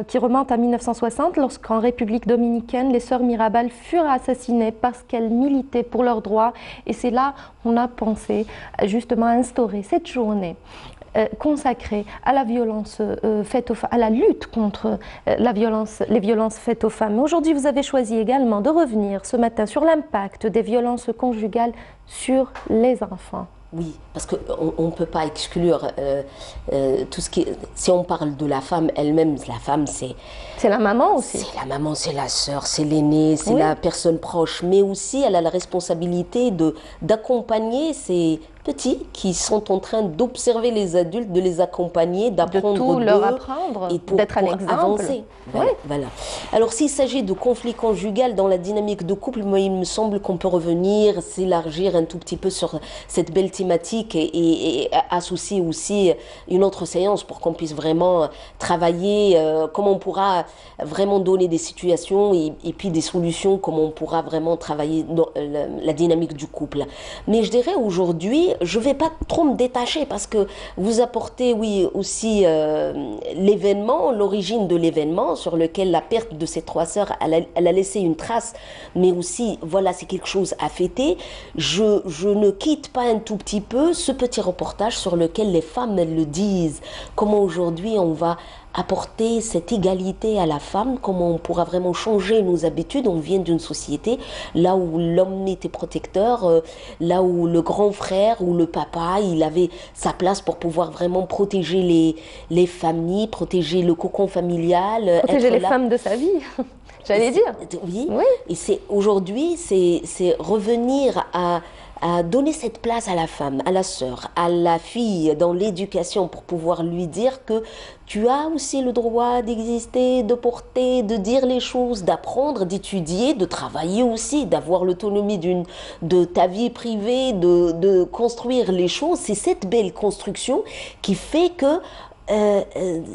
qui remonte à 1960, lorsqu'en République dominicaine, les sœurs Mirabal furent assassinées parce qu'elles militaient pour leurs droits. Et c'est là qu'on a pensé justement à instaurer cette journée consacrée à la violence faite aux femmes, à la lutte contre les violences faites aux femmes. Aujourd'hui, vous avez choisi également de revenir ce matin sur l'impact des violences conjugales sur les enfants. Oui, parce qu'on ne peut pas exclure tout ce qui... Si on parle de la femme elle-même, la femme c'est... C'est la maman aussi. C'est la maman, c'est la sœur, c'est l'aînée, c'est la personne proche. Mais aussi, elle a la responsabilité d'accompagner ces petits qui sont en train d'observer les adultes, de les accompagner, d'apprendre leur apprendre, et pour d'être un exemple. Avancer. Voilà. Alors, s'il s'agit de conflits conjugal dans la dynamique de couple, moi, il me semble qu'on peut revenir, s'élargir un tout petit peu sur cette belle thématique et associer aussi une autre séance pour qu'on puisse vraiment travailler comment on pourra vraiment donner des situations et puis des solutions, comment on pourra vraiment travailler dans la dynamique du couple. Mais je dirais aujourd'hui, je ne vais pas trop me détacher parce que vous apportez, oui, aussi l'événement, l'origine de l'événement sur lequel la perte de ces 3 sœurs, elle a laissé une trace, mais aussi, voilà, c'est quelque chose à fêter. Je ne quitte pas un tout petit peu ce petit reportage sur lequel les femmes, elles le disent. Comment aujourd'hui on va apporter cette égalité à la femme, comment on pourra vraiment changer nos habitudes. On vient d'une société là où l'homme était protecteur, là où le grand frère ou le papa, il avait sa place pour pouvoir vraiment protéger les familles, protéger le cocon familial. Protéger les femmes de sa vie, j'allais dire. Oui, et c'est aujourd'hui, c'est revenir à donner cette place à la femme, à la sœur, à la fille dans l'éducation pour pouvoir lui dire que tu as aussi le droit d'exister, de porter, de dire les choses, d'apprendre, d'étudier, de travailler aussi, d'avoir l'autonomie de ta vie privée, de construire les choses. C'est cette belle construction qui fait que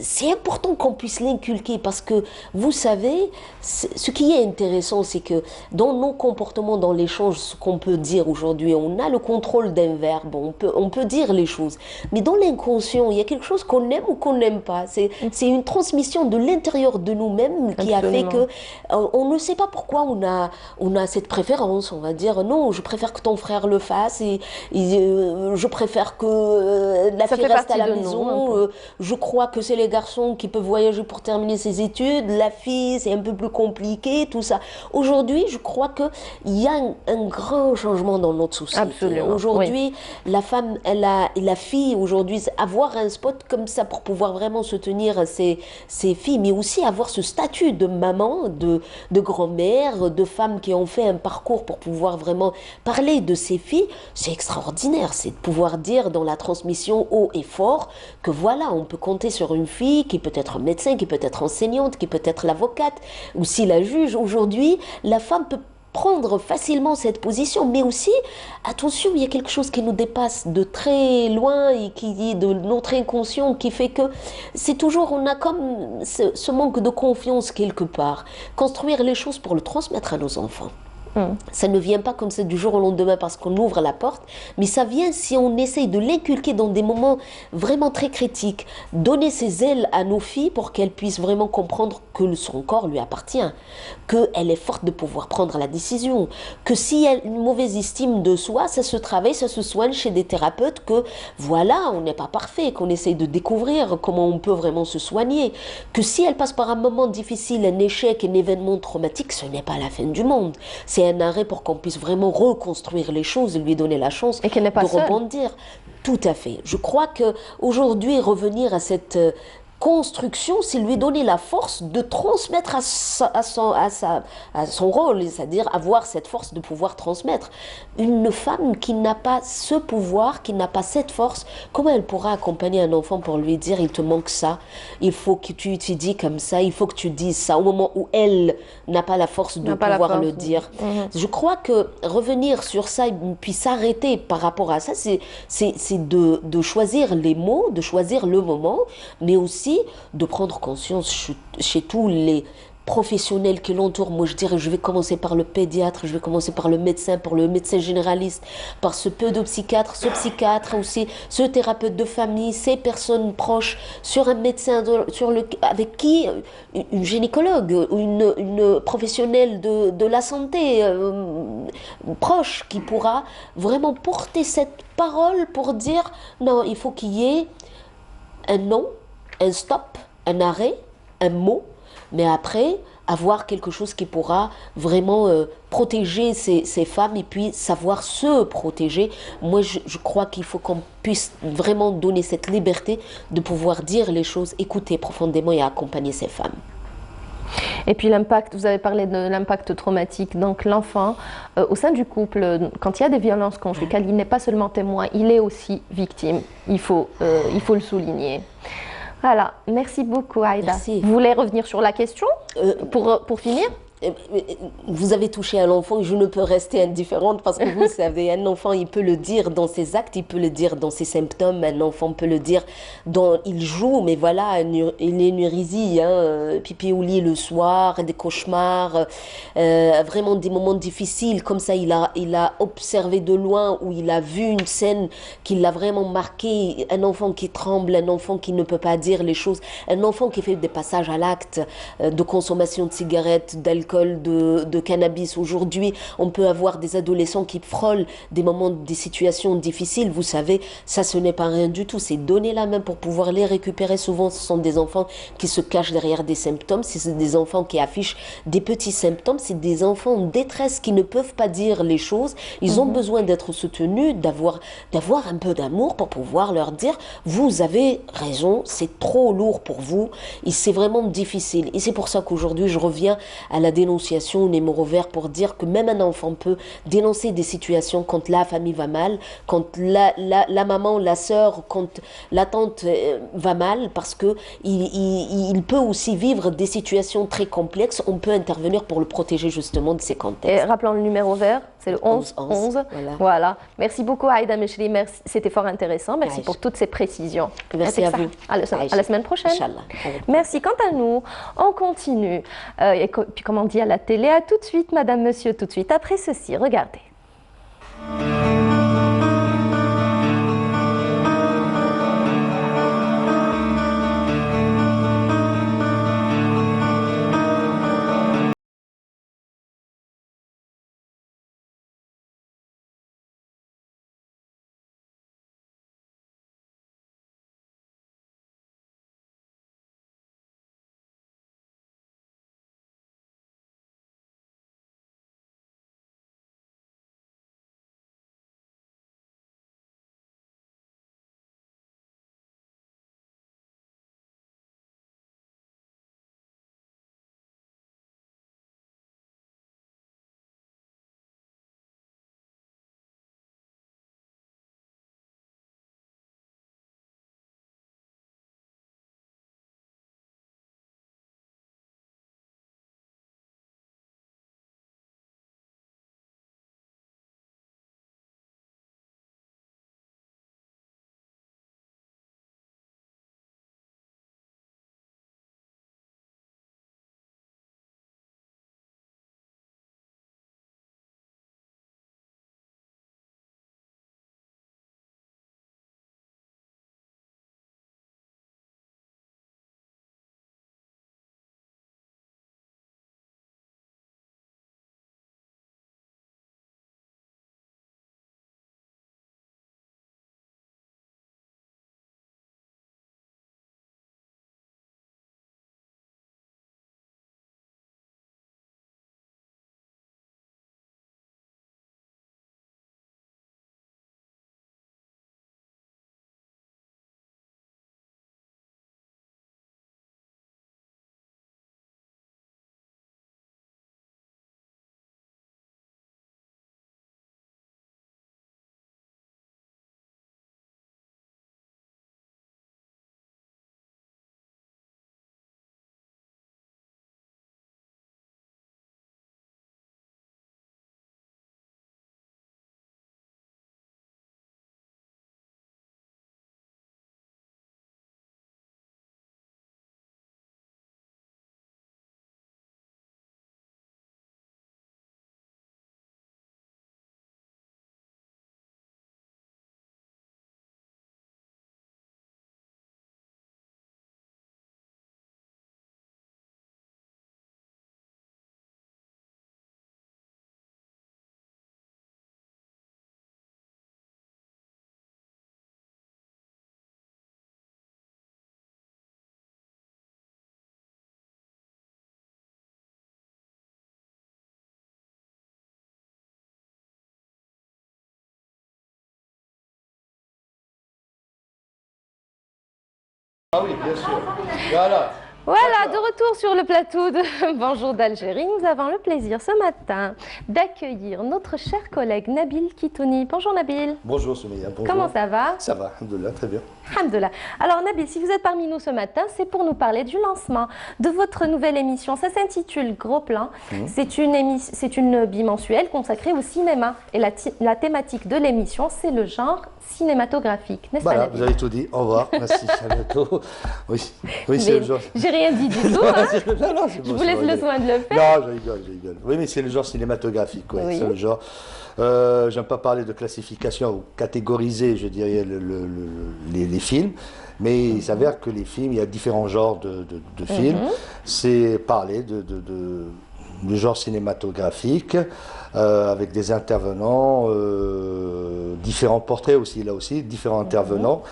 c'est important qu'on puisse l'inculquer parce que vous savez, ce qui est intéressant, c'est que dans nos comportements, dans l'échange, ce qu'on peut dire aujourd'hui, on a le contrôle d'un verbe, on peut dire les choses, mais dans l'inconscient, il y a quelque chose qu'on aime ou qu'on n'aime pas. C'est une transmission de l'intérieur de nous-mêmes qui a fait que on ne sait pas pourquoi on a cette préférence. On va dire non, je préfère que ton frère le fasse et je préfère que la fille reste à la maison. Je crois que c'est les garçons qui peuvent voyager pour terminer ses études, la fille c'est un peu plus compliqué, tout ça. Aujourd'hui, je crois qu'il y a un grand changement dans notre société. Aujourd'hui, la femme, la fille, aujourd'hui, avoir un spot comme ça pour pouvoir vraiment soutenir ses filles, mais aussi avoir ce statut de maman, de grand-mère, de femme qui ont fait un parcours pour pouvoir vraiment parler de ses filles, c'est extraordinaire. C'est de pouvoir dire dans la transmission haut et fort que voilà, on peut compter sur une fille qui peut être médecin, qui peut être enseignante, qui peut être l'avocate, ou si la juge. Aujourd'hui, la femme peut prendre facilement cette position, mais aussi, attention, il y a quelque chose qui nous dépasse de très loin et qui est de notre inconscient, qui fait que c'est toujours, on a comme ce manque de confiance quelque part. Construire les choses pour le transmettre à nos enfants. Ça ne vient pas comme ça du jour au lendemain parce qu'on ouvre la porte, mais ça vient si on essaye de l'inculquer dans des moments vraiment très critiques, donner ses ailes à nos filles pour qu'elles puissent vraiment comprendre que son corps lui appartient, qu'elle est forte de pouvoir prendre la décision, que si elle a une mauvaise estime de soi, ça se travaille, ça se soigne chez des thérapeutes, que voilà, on n'est pas parfait, qu'on essaye de découvrir comment on peut vraiment se soigner, que si elle passe par un moment difficile, un échec, un événement traumatique, ce n'est pas la fin du monde. C'est un arrêt pour qu'on puisse vraiment reconstruire les choses et lui donner la chance de rebondir. Tout à fait. Je crois qu'aujourd'hui, revenir à cette construction, c'est lui donner la force de transmettre à son rôle, c'est-à-dire avoir cette force de pouvoir transmettre. Une femme qui n'a pas ce pouvoir, qui n'a pas cette force, comment elle pourra accompagner un enfant pour lui dire il te manque ça, il faut que tu étudies comme ça, il faut que tu dises ça, au moment où elle n'a pas la force de pouvoir le dire. Je crois que revenir sur ça et puis s'arrêter par rapport à ça, c'est de choisir les mots, de choisir le moment, mais aussi de prendre conscience chez tous les professionnels qui l'entourent. Moi, je dirais, je vais commencer par le pédiatre, je vais commencer par le médecin généraliste, par ce pédopsychiatre, ce psychiatre aussi, ce thérapeute de famille, ces personnes proches, sur un médecin avec qui, une gynécologue, une professionnelle de la santé proche qui pourra vraiment porter cette parole pour dire non, il faut qu'il y ait un non, un stop, un arrêt, un mot, mais après avoir quelque chose qui pourra vraiment protéger ces femmes et puis savoir se protéger. Moi, je crois qu'il faut qu'on puisse vraiment donner cette liberté de pouvoir dire les choses, écouter profondément et accompagner ces femmes. Et puis l'impact, vous avez parlé de l'impact traumatique, donc l'enfant au sein du couple, quand il y a des violences conjugales, il n'est pas seulement témoin, il est aussi victime, il faut le souligner. Voilà, merci beaucoup Aïda. Merci. Vous voulez revenir sur la question pour finir? vous avez touché à l'enfant et je ne peux rester indifférente parce que vous savez, un enfant, il peut le dire dans ses actes, il peut le dire dans ses symptômes, un enfant peut le dire dans... Il joue, mais voilà, il est nurisi, hein, pipi au lit le soir, des cauchemars, vraiment des moments difficiles, comme ça il a observé de loin ou il a vu une scène qui l'a vraiment marqué, un enfant qui tremble, un enfant qui ne peut pas dire les choses, un enfant qui fait des passages à l'acte de consommation de cigarettes, d'alcool, de cannabis. Aujourd'hui, on peut avoir des adolescents qui frôlent des moments, des situations difficiles. Vous savez, ça, ce n'est pas rien du tout. C'est donner la main pour pouvoir les récupérer. Souvent, ce sont des enfants qui se cachent derrière des symptômes. C'est des enfants qui affichent des petits symptômes. C'est des enfants en détresse qui ne peuvent pas dire les choses. Ils ont besoin d'être soutenus, d'avoir un peu d'amour pour pouvoir leur dire, vous avez raison, c'est trop lourd pour vous et c'est vraiment difficile. Et c'est pour ça qu'aujourd'hui, je reviens à la dénonciation, numéro vert, pour dire que même un enfant peut dénoncer des situations quand la famille va mal, quand la maman, la sœur, quand la tante va mal, parce que il peut aussi vivre des situations très complexes. On peut intervenir pour le protéger justement de ces contextes. Et rappelons le numéro vert, c'est le 11. Voilà. Merci beaucoup Aïda Mechri, merci, c'était fort intéressant. Merci pour toutes ces précisions. Merci à vous. À la semaine prochaine. Inch'Allah. Merci. Quant à nous, on continue. Et puis comme on dit à la télé, à tout de suite, madame, monsieur, tout de suite. Après ceci, regardez. Ah oui, bien sûr. Voilà. Voilà, de retour sur le plateau de Bonjour d'Algérie. Nous avons le plaisir ce matin d'accueillir notre cher collègue Nabil Kitouni. Bonjour Nabil. Bonjour Soumeya. Bonjour. Comment ça va? Ça va, alhamdoulilah, très bien. Alhamdoulilah. Alors Nabil, si vous êtes parmi nous ce matin, c'est pour nous parler du lancement de votre nouvelle émission. Ça s'intitule Gros Plan. C'est une bimensuelle consacrée au cinéma. Et la thématique de l'émission, c'est le genre cinématographique. N'est-ce pas, Voilà, Nabil? vous avez tout dit. Au revoir, merci, à bientôt. Oui, c'est le genre. J'ai rien dit du tout. Hein. Non, je vous laisse le soin de le faire. Non, je rigole. Oui, mais c'est le genre cinématographique. Ouais. Oui. C'est le genre. J'aime pas parler de classification ou catégoriser, je dirais, les films. Mais il s'avère que les films, il y a différents genres de films. C'est parler du genre cinématographique avec des intervenants, différents portraits aussi, là aussi, différents intervenants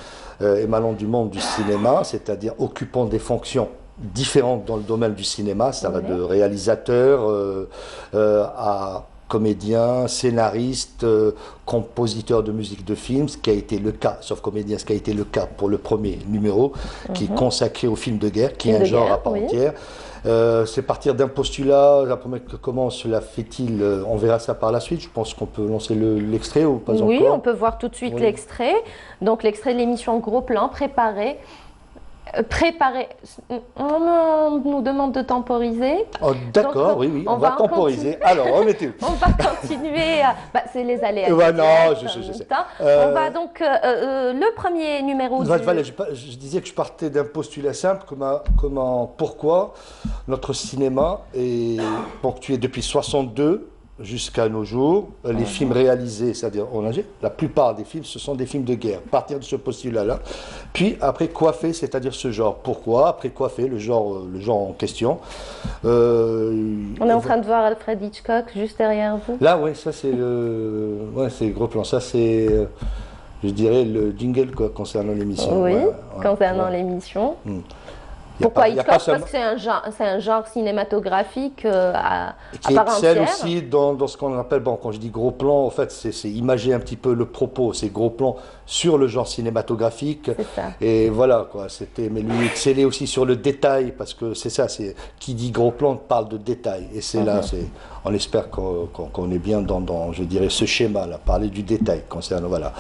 émanant du monde du cinéma, c'est-à-dire occupant des fonctions différentes dans le domaine du cinéma. Ça va de réalisateur à comédien, scénariste, compositeur de musique de film, ce qui a été le cas, sauf comédien, ce qui a été le cas pour le premier numéro, qui est consacré au film de guerre, qui est un genre à part entière. C'est partir d'un postulat. Comment cela fait-il? On verra ça par la suite. Je pense qu'on peut lancer l'extrait ou pas encore? Oui, on peut voir tout de suite l'extrait. Donc l'extrait de l'émission Gros Plan, préparé. On nous demande de temporiser. Oh, d'accord, oui, on va temporiser. Alors, remettez-vous. On va continuer. C'est les aléas. Non, je sais. On va donc le premier numéro. Je disais que je partais d'un postulat simple. Pourquoi notre cinéma est ponctué depuis 62 jusqu'à nos jours, les films réalisés, c'est-à-dire en Algérie, la plupart des films, ce sont des films de guerre. Partir de ce postulat-là, puis après coiffer, c'est-à-dire ce genre. Pourquoi? Après coiffer le genre en question. On est en train de voir Alfred Hitchcock juste derrière vous. Là, oui, ça c'est le Gros Plan. Ça c'est, je dirais, le jingle concernant l'émission. Oui, concernant l'émission. Pourquoi Hitchcock? Parce que c'est un genre cinématographique à part entière. Qui excelle aussi dans ce qu'on appelle, quand je dis gros plan, en fait, c'est imager un petit peu le propos, c'est gros plan sur le genre cinématographique. C'est ça. Et voilà, quoi, mais lui excellait aussi sur le détail, parce que c'est ça, qui dit gros plan parle de détail. Et c'est là, on espère qu'on est bien dans, je dirais, ce schéma-là, parler du détail concernant, voilà.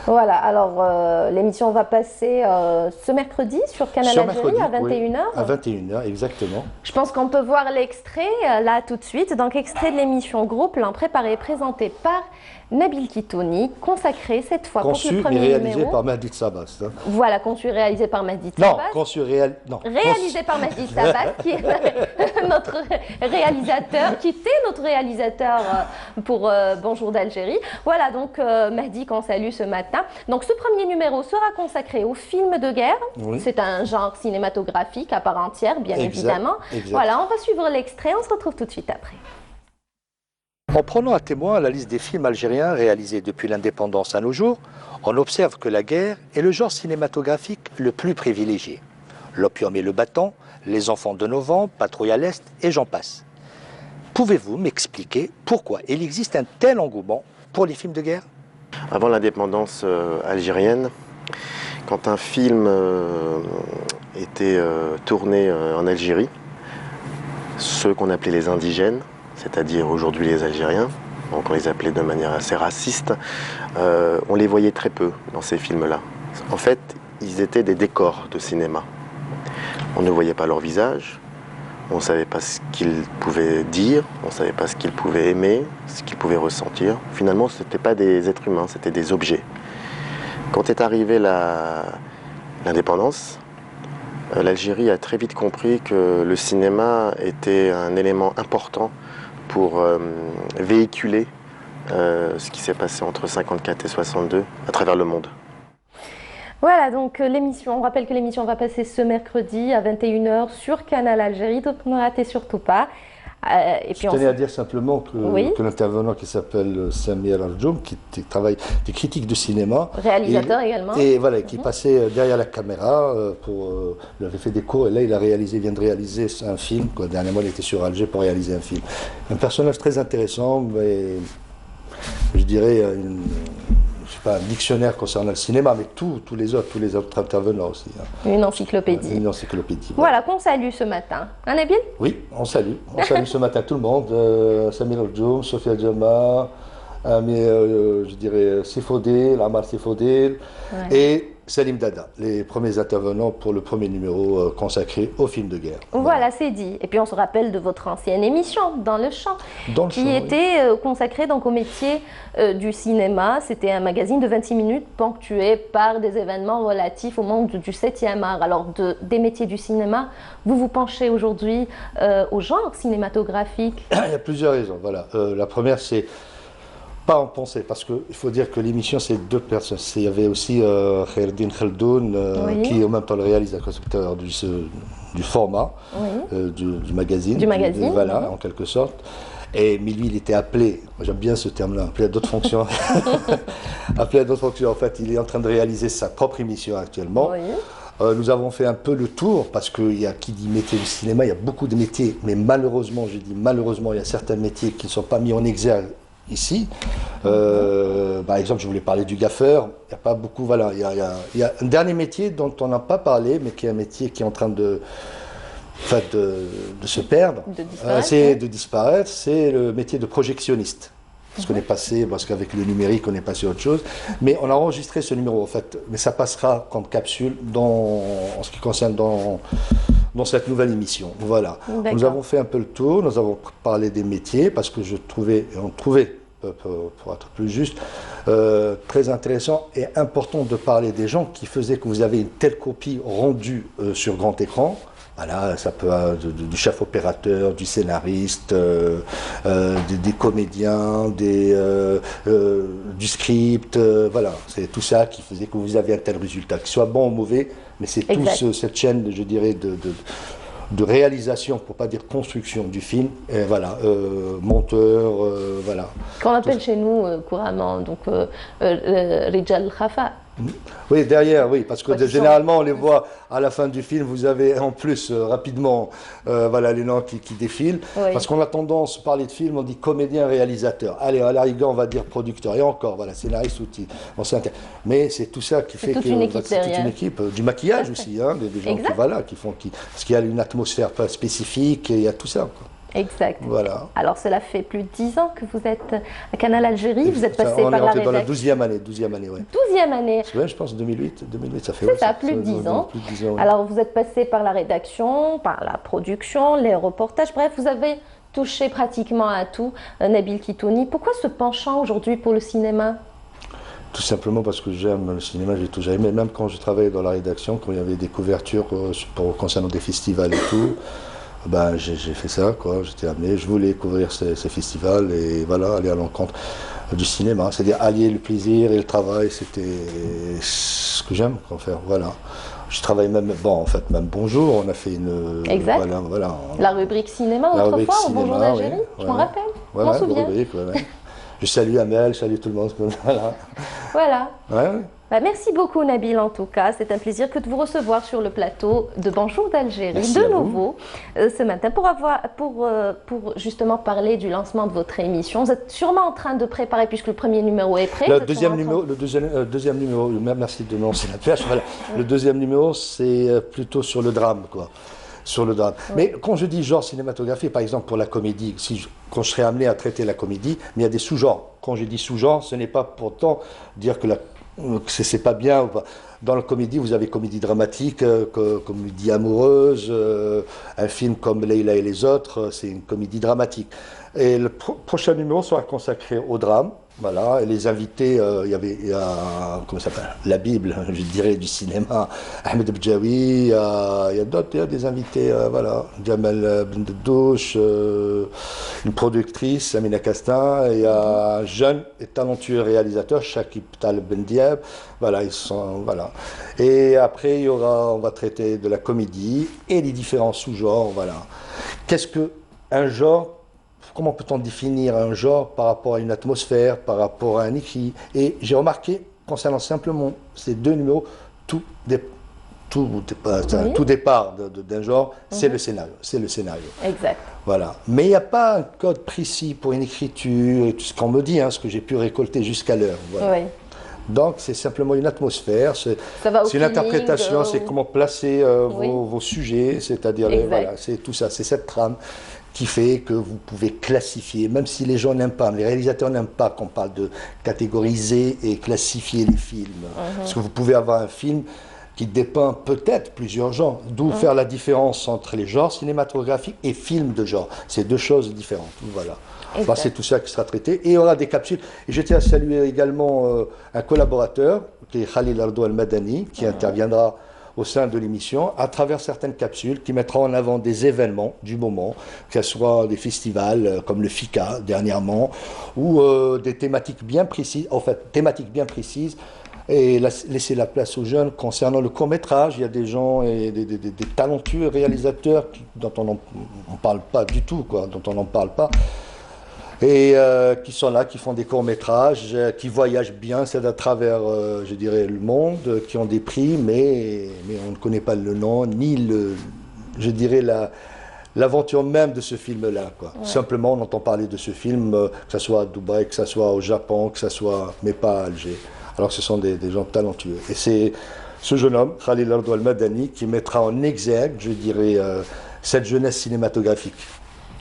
Voilà, alors l'émission va passer ce mercredi sur Canal Algérie à 21h. À 21h, exactement. Je pense qu'on peut voir l'extrait là tout de suite. Donc, extrait de l'émission Gros Plan préparé et présenté par Nabil Kitouni, consacré cette fois pour le premier numéro. Conçu et réalisé par Mahdi Sabas. Hein. Voilà, conçu et réalisé par Mahdi Sabas. Réalisé par Mahdi Sabas, qui est notre réalisateur, qui était notre réalisateur pour Bonjour d'Algérie. Voilà, donc Mahdi qu'on salue ce matin. Donc, ce premier numéro sera consacré aux films de guerre. Oui. C'est un genre cinématographique à part entière, bien évidemment. Exact. Voilà, on va suivre l'extrait, on se retrouve tout de suite après. En prenant à témoin la liste des films algériens réalisés depuis l'indépendance à nos jours, on observe que la guerre est le genre cinématographique le plus privilégié. L'opium et le bâton, Les enfants de novembre, Patrouille à l'Est et j'en passe. Pouvez-vous m'expliquer pourquoi il existe un tel engouement pour les films de guerre? Avant l'indépendance algérienne, quand un film était tourné en Algérie, ceux qu'on appelait les indigènes, c'est-à-dire aujourd'hui les Algériens, donc on les appelait de manière assez raciste, on les voyait très peu dans ces films-là. En fait, ils étaient des décors de cinéma. On ne voyait pas leur visage, on ne savait pas ce qu'ils pouvaient dire, on ne savait pas ce qu'ils pouvaient aimer, ce qu'ils pouvaient ressentir. Finalement, ce n'étaient pas des êtres humains, c'était des objets. Quand est arrivée l'indépendance, l'Algérie a très vite compris que le cinéma était un élément important pour véhiculer ce qui s'est passé entre 54 et 62 à travers le monde. Voilà, donc l'émission, on rappelle que l'émission va passer ce mercredi à 21h sur Canal Algérie, donc ne ratez surtout pas. Et puis je tenais à dire simplement que l'intervenant qui s'appelle Samir Arjoum, qui travaille des critiques de cinéma, réalisateur également, et voilà, qui passait derrière la caméra il avait fait des cours et là il vient de réaliser un film. Dernièrement, il était sur Alger pour réaliser un film. Un personnage très intéressant, mais je dirais je sais pas, un dictionnaire concernant le cinéma, mais tous les autres intervenants aussi. Hein. Une encyclopédie. Une encyclopédie. Voilà, qu'on salue ce matin. Hein, Nabil? Oui, on salue. On salue ce matin tout le monde. Samir Al-Djoum, Sofia Djama, je dirais Sifodil, Amar Sifodil, et Salim Dada, les premiers intervenants pour le premier numéro consacré au film de guerre. Voilà, c'est dit. Et puis on se rappelle de votre ancienne émission, Dans le champ, qui était consacrée donc au métier du cinéma. C'était un magazine de 26 minutes ponctué par des événements relatifs au monde du 7e art. Alors, des métiers du cinéma, vous vous penchez aujourd'hui au genre cinématographique? Il y a plusieurs raisons, voilà. La première, c'est pas en penser, parce qu'il faut dire que l'émission, c'est deux personnes. Il y avait aussi Khaireddin Khaldoun, qui est en même temps le réalisateur du format, du magazine. Voilà, en quelque sorte. Mais lui, il était appelé, j'aime bien ce terme-là, appelé à d'autres fonctions. Appelé à d'autres fonctions. En fait, il est en train de réaliser sa propre émission actuellement. Nous avons fait un peu le tour, parce qu'il y a qui dit métier du cinéma, il y a beaucoup de métiers, mais malheureusement, je dis malheureusement, il y a certains métiers qui ne sont pas mis en exergue ici. Par exemple, je voulais parler du gaffeur. Il n'y a pas beaucoup, voilà. Il y a un dernier métier dont on n'a pas parlé, mais qui est un métier qui est en train de se perdre, de disparaître, c'est le métier de projectionniste. Parce qu'on est passé, parce qu'avec le numérique, on est passé à autre chose. Mais on a enregistré ce numéro, en fait. Mais ça passera comme capsule en ce qui concerne dans cette nouvelle émission. Voilà. Nous avons fait un peu le tour, nous avons parlé des métiers, parce que on trouvait, pour être plus juste, très intéressant et important de parler des gens qui faisaient que vous avez une telle copie rendue sur grand écran. Voilà, ça peut être du chef opérateur, du scénariste, des comédiens, du script, voilà. C'est tout ça qui faisait que vous avez un tel résultat, qu'il soit bon ou mauvais, mais c'est toute cette chaîne, je dirais, de réalisation, pour ne pas dire construction du film, et voilà, monteur, voilà. Qu'on appelle chez nous couramment, donc Rijal Khafa. Oui, derrière, oui, parce que généralement on les voit à la fin du film, vous avez en plus rapidement voilà, les noms qui défilent, parce qu'on a tendance à parler de film, on dit comédien, réalisateur, allez, à la rigueur on va dire producteur, et encore, voilà, scénariste, outil, mais c'est tout ça qui fait que c'est toute une équipe, du maquillage aussi, hein, des gens qui font, parce qu'il y a une atmosphère spécifique, et il y a tout ça, quoi. Exact. Voilà. Alors, cela fait plus de 10 ans que vous êtes à Canal Algérie, vous êtes passé par la rédaction. On est dans la 12e année, oui. 12e année. Ouais, je pense 2008, ça fait... C'est ça, plus de 10 ans. Plus de 10 ans, oui. Alors, vous êtes passé par la rédaction, par la production, les reportages, bref, vous avez touché pratiquement à tout. Nabil Kitouni, pourquoi ce penchant aujourd'hui pour le cinéma? Tout simplement parce que j'aime le cinéma, j'ai toujours aimé, même quand je travaillais dans la rédaction, quand il y avait des couvertures concernant des festivals et tout. Ben, j'ai fait ça, quoi. J'étais amené, je voulais couvrir ces festivals et voilà, aller à l'encontre du cinéma. C'est-à-dire allier le plaisir et le travail, c'était ce que j'aime faire, voilà. Je travaille même, même Bonjour, on a fait une... Exact. Voilà, la rubrique cinéma autrefois, au Bonjour d'Algérie, je m'en rappelle, je m'en souviens. Rubrique, je salue Amel, je salue tout le monde, voilà. Voilà. Ouais. Bah, merci beaucoup Nabil en tout cas, c'est un plaisir que de vous recevoir sur le plateau de Bonjour d'Algérie de nouveau ce matin pour justement parler du lancement de votre émission. Vous êtes sûrement en train de préparer puisque le premier numéro est prêt. Le deuxième numéro, merci de me lancer la perche. Voilà. Le deuxième numéro c'est plutôt sur le drame, quoi. Sur le drame. Oui. Mais quand je dis genre cinématographique, par exemple pour la comédie, quand je serais amené à traiter la comédie, mais il y a des sous-genres. Quand je dis sous-genre, ce n'est pas pourtant dire que c'est pas bien ou pas. Dans la comédie, vous avez comédie dramatique, comédie amoureuse, un film comme Leila et les autres, c'est une comédie dramatique. Et le prochain numéro sera consacré au drame. Voilà, et les invités, il y a comment ça s'appelle, la Bible, je dirais, du cinéma, Ahmed Bjawi, il y a d'autres, il y a des invités, voilà, Jamel Bendeddouche, une productrice, Amina Castin, et il y a un jeune et talentueux réalisateur, Shakib Tal Bendiab, voilà, ils sont, voilà. Et après, on va traiter de la comédie et les différents sous-genres, voilà. Qu'est-ce qu'un genre? Comment peut-on définir un genre par rapport à une atmosphère, par rapport à un écrit? Et j'ai remarqué, concernant simplement ces deux numéros, tout départ d'un genre, c'est le scénario. C'est le scénario. Exact. Voilà. Mais il n'y a pas un code précis pour une écriture, et tout ce qu'on me dit, hein, ce que j'ai pu récolter jusqu'à l'heure. Voilà. Oui. Donc c'est simplement une atmosphère, c'est une interprétation, c'est comment placer vos sujets, c'est-à-dire voilà, c'est tout ça, c'est cette trame qui fait que vous pouvez classifier, même si les gens n'aiment pas, les réalisateurs n'aiment pas qu'on parle de catégoriser et classifier les films. Parce que vous pouvez avoir un film qui dépeint peut-être plusieurs genres, d'où faire la différence entre les genres cinématographiques et films de genre. C'est deux choses différentes, voilà. Enfin, c'est tout ça qui sera traité. Et il y aura des capsules. Et je tiens à saluer également un collaborateur, qui est Khalil Ardo Al-Madani, qui interviendra au sein de l'émission, à travers certaines capsules qui mettront en avant des événements du moment, que ce soit des festivals comme le FICA dernièrement, ou des thématiques bien précises, et laisser la place aux jeunes concernant le court-métrage. Il y a des gens, et des talentueux réalisateurs dont on n'en parle pas du tout, dont on n'en parle pas, et qui sont là, qui font des courts-métrages, qui voyagent bien, c'est à travers, je dirais, le monde, qui ont des prix, mais on ne connaît pas le nom, ni je dirais, l'aventure même de ce film-là. Simplement, on entend parler de ce film, que ce soit à Dubaï, que ce soit au Japon, que ce soit, mais pas à Alger. Alors que ce sont des gens talentueux. Et c'est ce jeune homme, Khalil Ardo Al-Madani, qui mettra en exergue, je dirais, cette jeunesse cinématographique.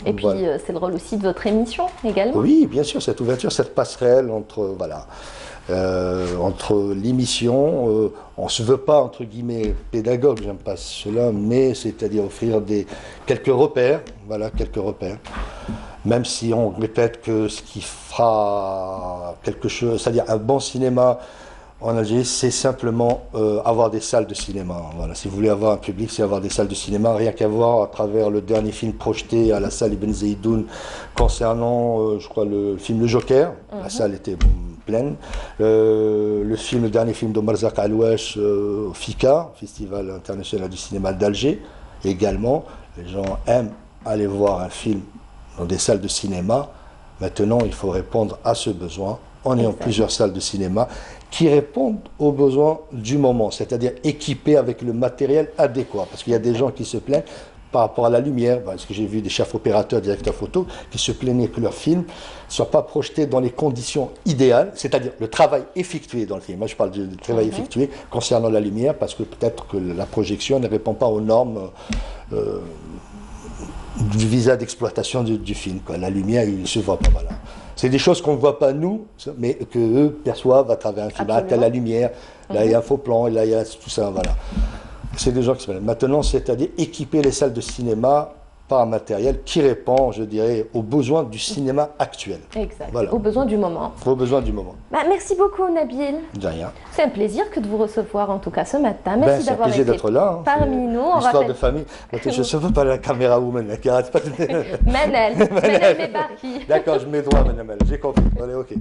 Et puis, c'est le rôle aussi de votre émission également. Oui, bien sûr, cette ouverture, cette passerelle entre, entre l'émission, on ne se veut pas, entre guillemets, pédagogue, j'aime pas cela, mais c'est-à-dire offrir quelques repères, même si on répète que ce qui fera quelque chose, c'est-à-dire un bon cinéma en Algérie, c'est simplement avoir des salles de cinéma. Voilà. Si vous voulez avoir un public, c'est avoir des salles de cinéma. Rien qu'à voir à travers le dernier film projeté à la salle Ibn Zaidoun concernant, je crois, le film Le Joker. La salle était pleine. Le dernier film d'Omar Zak Alouesh au FICA, Festival international du cinéma d'Alger. Également, les gens aiment aller voir un film dans des salles de cinéma. Maintenant, il faut répondre à ce besoin en ayant plusieurs salles de cinéma qui répondent aux besoins du moment, c'est-à-dire équipées avec le matériel adéquat. Parce qu'il y a des gens qui se plaignent par rapport à la lumière, parce que j'ai vu des chefs opérateurs, directeurs photo, qui se plaignaient que leur film ne soit pas projeté dans les conditions idéales, c'est-à-dire le travail effectué dans le film. Moi, je parle du travail effectué concernant la lumière, parce que peut-être que la projection ne répond pas aux normes du visa d'exploitation du film. La lumière, il ne se voit pas. Voilà. C'est des choses qu'on ne voit pas nous, mais qu'eux perçoivent à travers un film. Là, il y a la lumière, là il y a un faux plan, là il y a tout ça. Voilà. C'est des gens qui se mettent. Maintenant, c'est-à-dire équiper les salles de cinéma par un matériel qui répond, je dirais, aux besoins du cinéma actuel. Exact, voilà. Aux besoins du moment. Aux besoins du moment. Merci beaucoup, Nabil. De rien. C'est un plaisir que de vous recevoir, en tout cas, ce matin. Merci d'avoir été d'être là, parmi nous. Histoire de famille. Je ne veux pas la caméra woman, qui arrête pas de... Manel Mebaki. D'accord, je mets droit, Manel, j'ai compris. Allez, ok.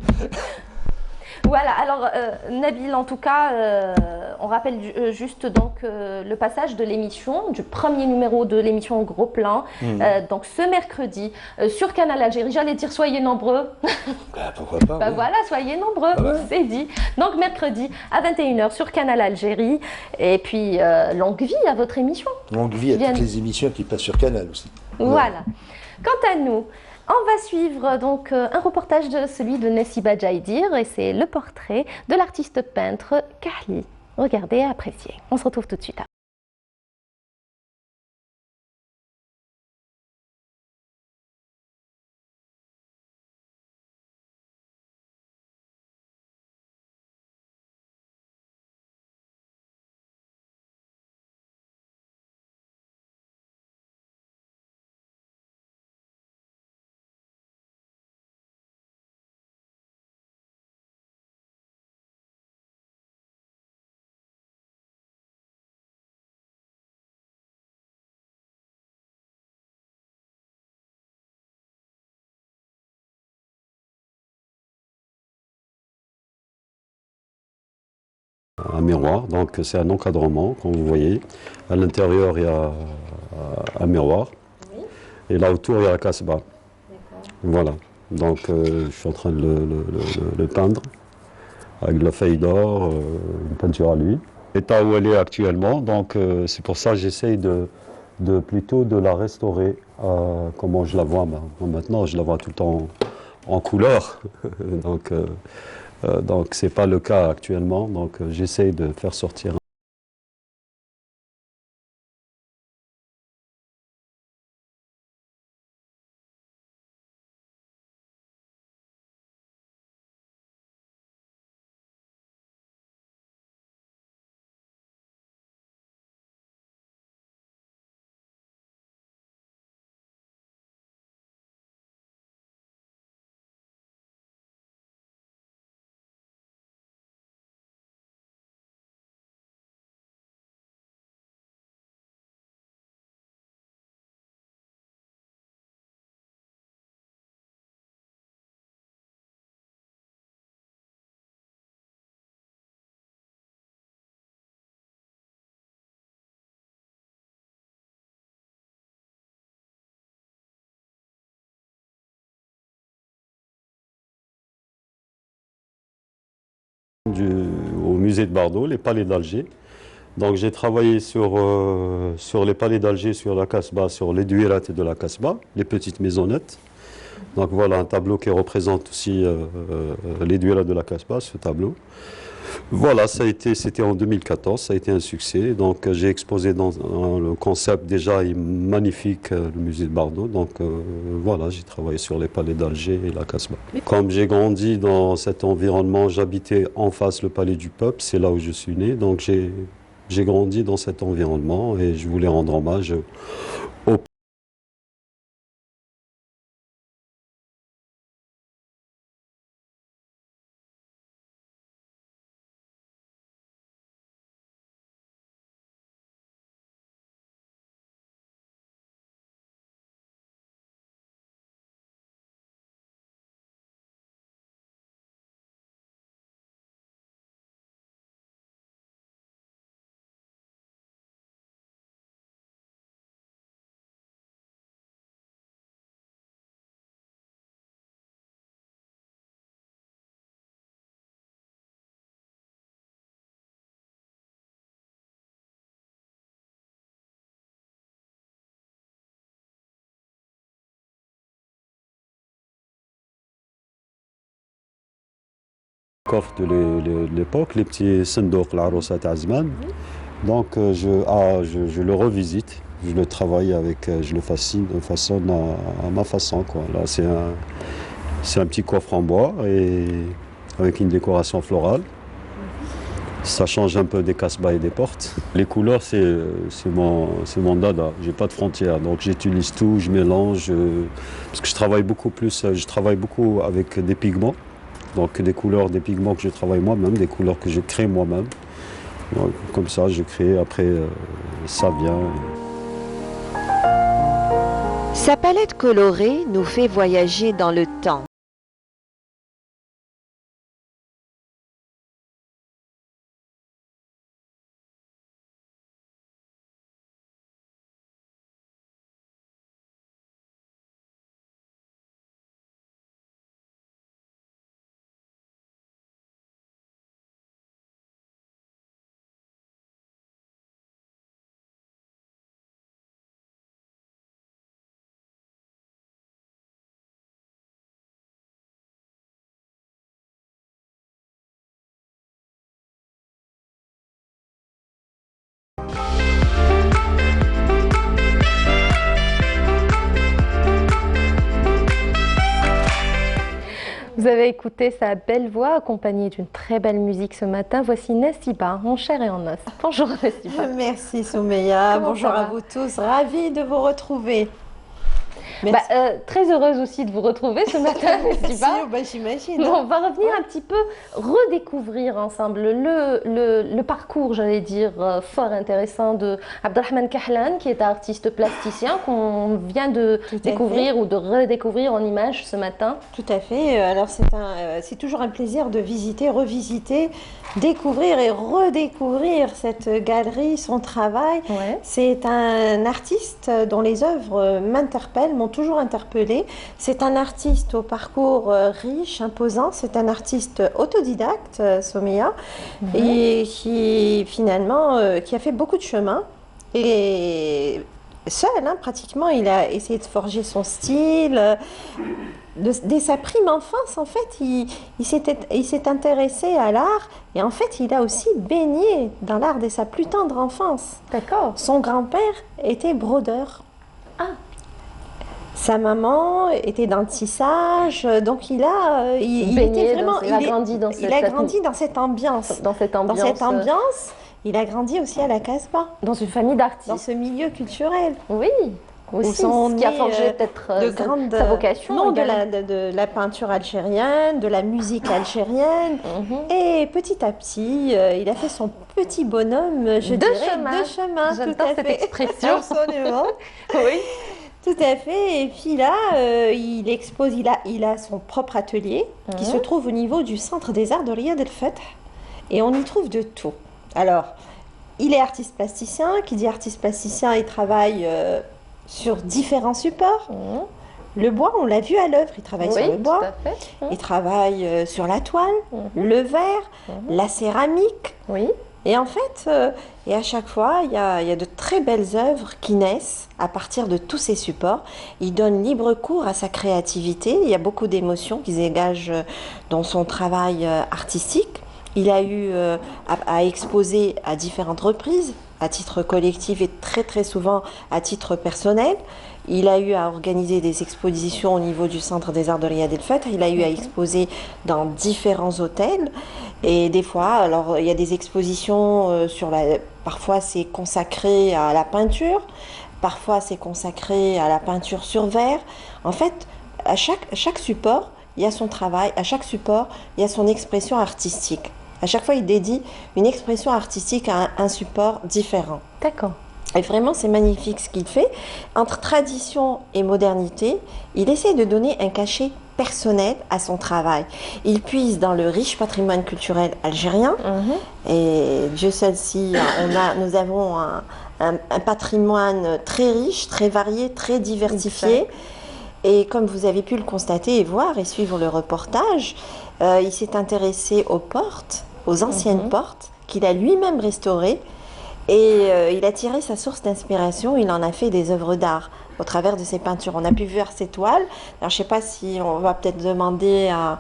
Voilà, alors Nabil, en tout cas, on rappelle juste donc le passage de l'émission, du premier numéro de l'émission Gros Plan, donc ce mercredi sur Canal Algérie. J'allais dire soyez nombreux. Pourquoi pas oui. Voilà, soyez nombreux, c'est dit. Donc mercredi à 21h sur Canal Algérie. Et puis longue vie à votre émission. Longue vie à toutes les émissions qui passent sur Canal aussi. Voilà. Quant à nous, on va suivre donc un reportage de celui de Nessiba Jaïdir et c'est le portrait de l'artiste peintre Kahli. Regardez et appréciez. On se retrouve tout de suite. Un miroir, donc c'est un encadrement, comme vous voyez. À l'intérieur, il y a un miroir. Oui. Et là autour, il y a la casbah. Voilà. Donc je suis en train de le peindre avec de la feuille d'or, une peinture à l'huile. L'état où elle est actuellement, donc c'est pour ça que j'essaye plutôt de la restaurer comment je la vois maintenant. Je la vois tout le temps en couleur. Donc Donc ce n'est pas le cas actuellement, donc j'essaye de faire sortir. Au musée de Bardo, les palais d'Alger. Donc j'ai travaillé sur les palais d'Alger, sur la Casbah, sur les duirates de la Casbah, les petites maisonnettes. Donc voilà un tableau qui représente aussi les duirates de la Casbah, ce tableau. Voilà, c'était en 2014, ça a été un succès. Donc j'ai exposé dans le concept déjà magnifique, le musée de Bardo. Donc voilà, j'ai travaillé sur les palais d'Alger et la Casbah. Comme j'ai grandi dans cet environnement, j'habitais en face le palais du peuple, c'est là où je suis né. Donc j'ai grandi dans cet environnement et je voulais rendre hommage au coffre de l'époque, les petits sendouk, la rosa Tazman. Donc je le revisite, je le travaille avec, je le façonne à ma façon, quoi. Là c'est un petit coffre en bois et avec une décoration florale. Ça change un peu des casbahs et des portes. Les couleurs, c'est mon dada, j'ai pas de frontières. Donc j'utilise tout, je mélange, parce que je travaille beaucoup avec des pigments. Donc des couleurs, des pigments que je travaille moi-même, des couleurs que je crée moi-même. Comme ça, je crée, après ça vient. Sa palette colorée nous fait voyager dans le temps. Vous avez écouté sa belle voix accompagnée d'une très belle musique ce matin. Voici Nessiba, en chair et en os. Bonjour Nessiba. Merci Soumeya, bonjour à vous tous, ravie de vous retrouver. Très heureuse aussi de vous retrouver ce matin, Nessiba. J'imagine. On va revenir un petit peu, redécouvrir ensemble le parcours, j'allais dire, fort intéressant de Abdelrahman Kahlan, qui est un artiste plasticien qu'on vient de découvrir ou de redécouvrir en images ce matin. Tout à fait. Alors c'est toujours un plaisir de visiter, revisiter, découvrir et redécouvrir cette galerie, son travail. Ouais. C'est un artiste dont les œuvres m'interpellent, m'ont toujours interpellée. C'est un artiste au parcours riche, imposant. C'est un artiste autodidacte, Soumeya, et qui finalement qui a fait beaucoup de chemin. Et seul, hein, pratiquement. Il a essayé de forger son style. Dès sa prime enfance, en fait, il s'est intéressé à l'art. Et en fait, il a aussi baigné dans l'art dès sa plus tendre enfance. D'accord. Son grand-père était brodeur. Ah. Sa maman était dans le tissage, donc il a grandi dans cette ambiance. Dans cette ambiance. Il a grandi aussi à la Casbah. Dans une famille d'artistes. Dans ce milieu culturel. Oui. Aussi, ce qui a forgé peut-être sa vocation. Non, de la peinture algérienne, de la musique algérienne. Et petit à petit, il a fait son petit bonhomme, de chemin. J'adore cette expression. Absolument. Oui. Tout à fait. Et puis là, il expose, il a son propre atelier qui se trouve au niveau du Centre des Arts de Riyad El Fath. Et on y trouve de tout. Alors, il est artiste plasticien. Qui dit artiste plasticien, il travaille sur différents supports. Le bois, on l'a vu à l'œuvre, il travaille sur le bois. Tout à fait. Il travaille sur la toile, le verre, la céramique. Oui. Et en fait, et à chaque fois, il y a de très belles œuvres qui naissent à partir de tous ces supports. Il donne libre cours à sa créativité. Il y a beaucoup d'émotions qui se dégagent dans son travail artistique. Il a eu à exposer à différentes reprises, à titre collectif et très très souvent à titre personnel. Il a eu à organiser des expositions au niveau du Centre des Arts de Riyad El Fath. Il a eu à exposer dans différents hôtels. Et des fois, alors il y a des expositions parfois c'est consacré à la peinture, parfois c'est consacré à la peinture sur verre. En fait, à chaque support, il y a son travail, à chaque support, il y a son expression artistique. À chaque fois, il dédie une expression artistique à un support différent. D'accord. Et vraiment, c'est magnifique ce qu'il fait. Entre tradition et modernité, il essaie de donner un cachet personnel à son travail. Il puise dans le riche patrimoine culturel algérien. Et Dieu seul si nous avons un patrimoine très riche, très varié, très diversifié. Et comme vous avez pu le constater et voir et suivre le reportage, il s'est intéressé aux portes, aux anciennes portes, qu'il a lui-même restaurées. Et il a tiré sa source d'inspiration, il en a fait des œuvres d'art au travers de ses peintures. On a pu voir ses toiles. Alors, je ne sais pas si on va peut-être demander à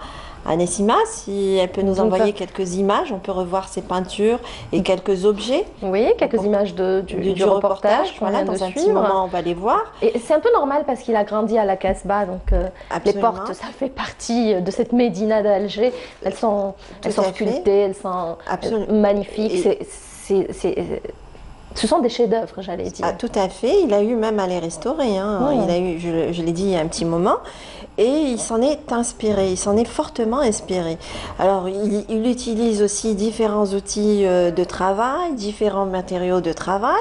Nessima si elle peut nous envoyer quelques images. On peut revoir ses peintures et quelques objets. Oui, quelques images du reportage. Voilà, dans un petit moment, on va les voir. Et c'est un peu normal parce qu'il a grandi à la Casbah, donc les portes, ça fait partie de cette médina d'Alger. Elles sont sculptées, elles sont magnifiques. Ce sont des chefs-d'œuvre, j'allais dire. Ah, tout à fait. Il a eu même à les restaurer. Hein. Il a eu, je l'ai dit il y a un petit moment. Et il s'en est inspiré, il s'en est fortement inspiré. Alors, il utilise aussi différents outils de travail, différents matériaux de travail.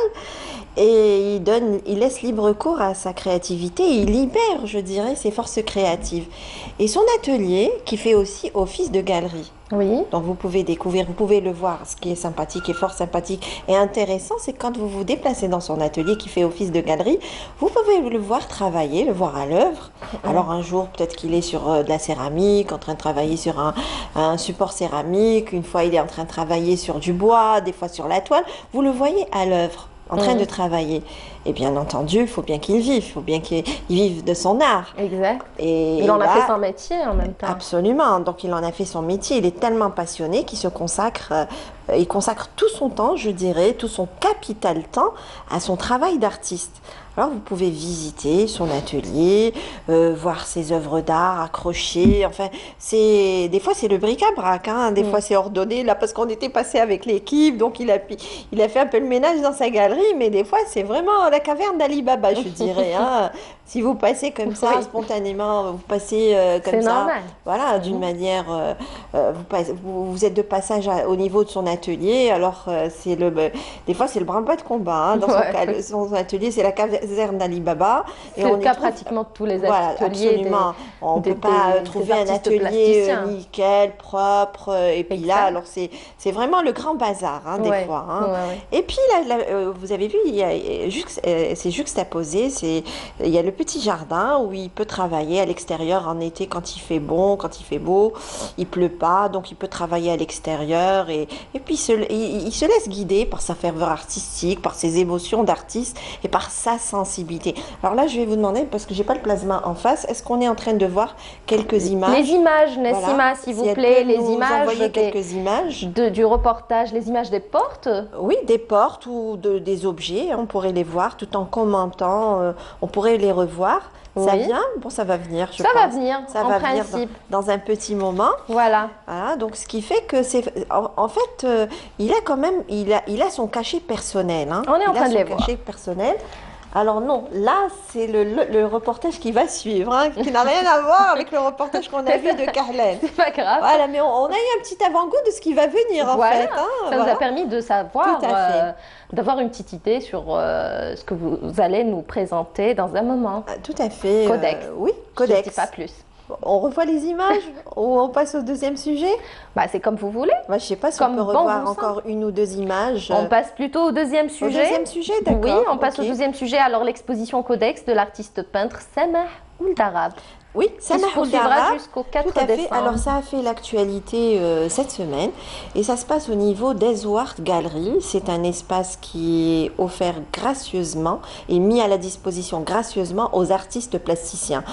Et il laisse libre cours à sa créativité. Et il libère, je dirais, ses forces créatives. Et son atelier, qui fait aussi office de galerie. Oui. Donc vous pouvez découvrir, vous pouvez le voir. Ce qui est sympathique et fort sympathique et intéressant, c'est quand vous vous déplacez dans son atelier qui fait office de galerie, vous pouvez le voir travailler, le voir à l'œuvre. Alors un jour, peut-être qu'il est sur de la céramique, en train de travailler sur un support céramique. Une fois, il est en train de travailler sur du bois, des fois sur la toile. Vous le voyez à l'œuvre, en train de travailler. Et bien entendu, il faut bien qu'il vive, il faut bien qu'il vive de son art. Exact. Et il en a fait son métier en même temps. Absolument. Donc il en a fait son métier. Il est tellement passionné qu'il se consacre, il consacre tout son temps, je dirais, tout son capital temps à son travail d'artiste. Alors vous pouvez visiter son atelier, voir ses œuvres d'art accrochées. Enfin, des fois c'est le bric-à-brac, hein. Des fois c'est ordonné là parce qu'on était passé avec l'équipe, donc il a fait un peu le ménage dans sa galerie, mais des fois c'est vraiment la caverne d'Ali Baba, je dirais. Hein. Si vous passez comme ça spontanément, vous passez comme ça, normal. Voilà, d'une manière, vous êtes de passage au niveau de son atelier. Alors des fois c'est le branle-bas de combat. Hein. Dans son atelier, c'est la caverne d'Ali Baba. C'est le cas pratiquement de tous les ateliers. Voilà, absolument. On ne peut pas trouver un atelier nickel, propre. Et puis là, alors c'est vraiment le grand bazar, hein, des fois. Hein. Et puis là, vous avez vu, c'est juxtaposé. Il y a le petit jardin où il peut travailler à l'extérieur en été quand il fait bon, quand il fait beau. Il pleut pas, donc il peut travailler à l'extérieur. Et puis il se laisse guider par sa ferveur artistique, par ses émotions d'artiste et par sa sensibilité. Alors là, je vais vous demander, parce que j'ai pas le plasma en face, est-ce qu'on est en train de voir quelques images? Les images, Nassima, Voilà. s'il Si vous elle plaît, peut les nous images, envoyer quelques images. du reportage, les images des portes. Oui, des portes ou des objets, on pourrait les voir tout en commentant, on pourrait les revoir. Ça Oui. vient? Bon, ça va venir, je Ça pense. va venir, Ça en va venir principe. dans un petit moment. Voilà. Voilà, donc ce qui fait que c'est... En fait, il a quand même... Il a son cachet personnel. Hein. On est en train de les Il a voir. son cachet personnel. Alors non, là, c'est le reportage qui va suivre, hein, qui n'a rien à voir avec le reportage qu'on a vu de Carlène. C'est pas grave. Voilà, mais on a eu un petit avant-goût de ce qui va venir, en Voilà. fait. Hein, Ça nous voilà. a permis de savoir, Tout à fait. d'avoir une petite idée sur ce que vous allez nous présenter dans un moment. Tout à fait. Codex. Oui, Je ne Codex. dis pas plus. On revoit les images ou on passe au deuxième sujet? Bah, c'est comme vous voulez. Bah, je ne sais pas si Comme on peut bon revoir vous encore une ou deux images. On passe plutôt au deuxième sujet. Au deuxième sujet, d'accord. Oui, on passe ok. au deuxième sujet. Alors, l'exposition Codex de l'artiste peintre Samah Ould-Arab. Oui, Qui Samah se poursuivra Ould-Arab, jusqu'au 4 tout à fait. décembre. Alors ça a fait l'actualité cette semaine et ça se passe au niveau d'Eswart Gallery. C'est un espace qui est offert gracieusement et mis à la disposition gracieusement aux artistes plasticiens.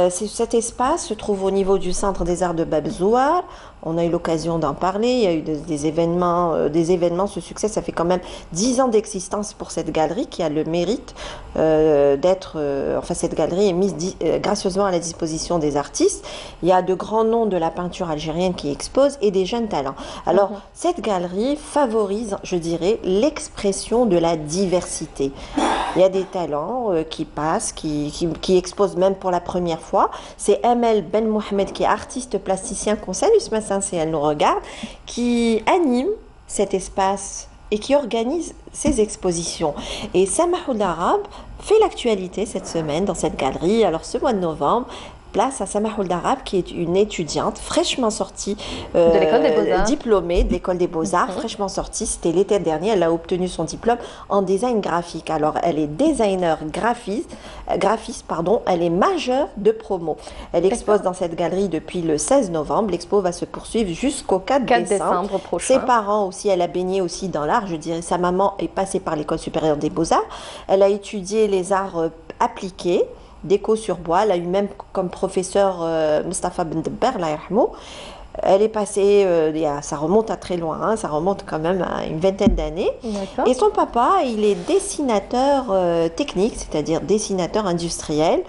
Cet espace se trouve au niveau du Centre des Arts de Bab Zouar. On a eu l'occasion d'en parler, il y a eu des événements, ce succès, ça fait quand même 10 ans d'existence pour cette galerie qui a le mérite d'être, enfin cette galerie est mise gracieusement à la disposition des artistes. Il y a de grands noms de la peinture algérienne qui exposent et des jeunes talents. Alors cette galerie favorise, je dirais, l'expression de la diversité. Il y a des talents qui passent, qui exposent même pour la première fois. C'est Amel Ben Mohamed qui est artiste plasticien qu'on salue ce matin si elle nous regarde, qui anime cet espace et qui organise ces expositions. Et Samah Ould-Arab fait l'actualité cette semaine dans cette galerie. Alors ce mois de novembre, place à Samah Ould-Arab qui est une étudiante fraîchement sortie de l'école des Beaux-Arts. Diplômée de l'école des Beaux-Arts, fraîchement sortie, c'était l'été dernier, elle a obtenu son diplôme en design graphique. Alors elle est designer graphiste, elle est majeure de promo. Elle expose dans cette galerie depuis le 16 novembre, l'expo va se poursuivre jusqu'au 4 décembre prochain. Ses parents aussi, elle a baigné aussi dans l'art, je dirais, sa maman est passée par l'école supérieure des Beaux-Arts, elle a étudié les arts appliqués, déco sur bois. Elle a eu même comme professeur Mustafa Ben Debber, là, elle est passée, ça remonte à très loin, hein, ça remonte quand même à une vingtaine d'années. Et son papa, il est dessinateur technique, c'est-à-dire dessinateur industriel.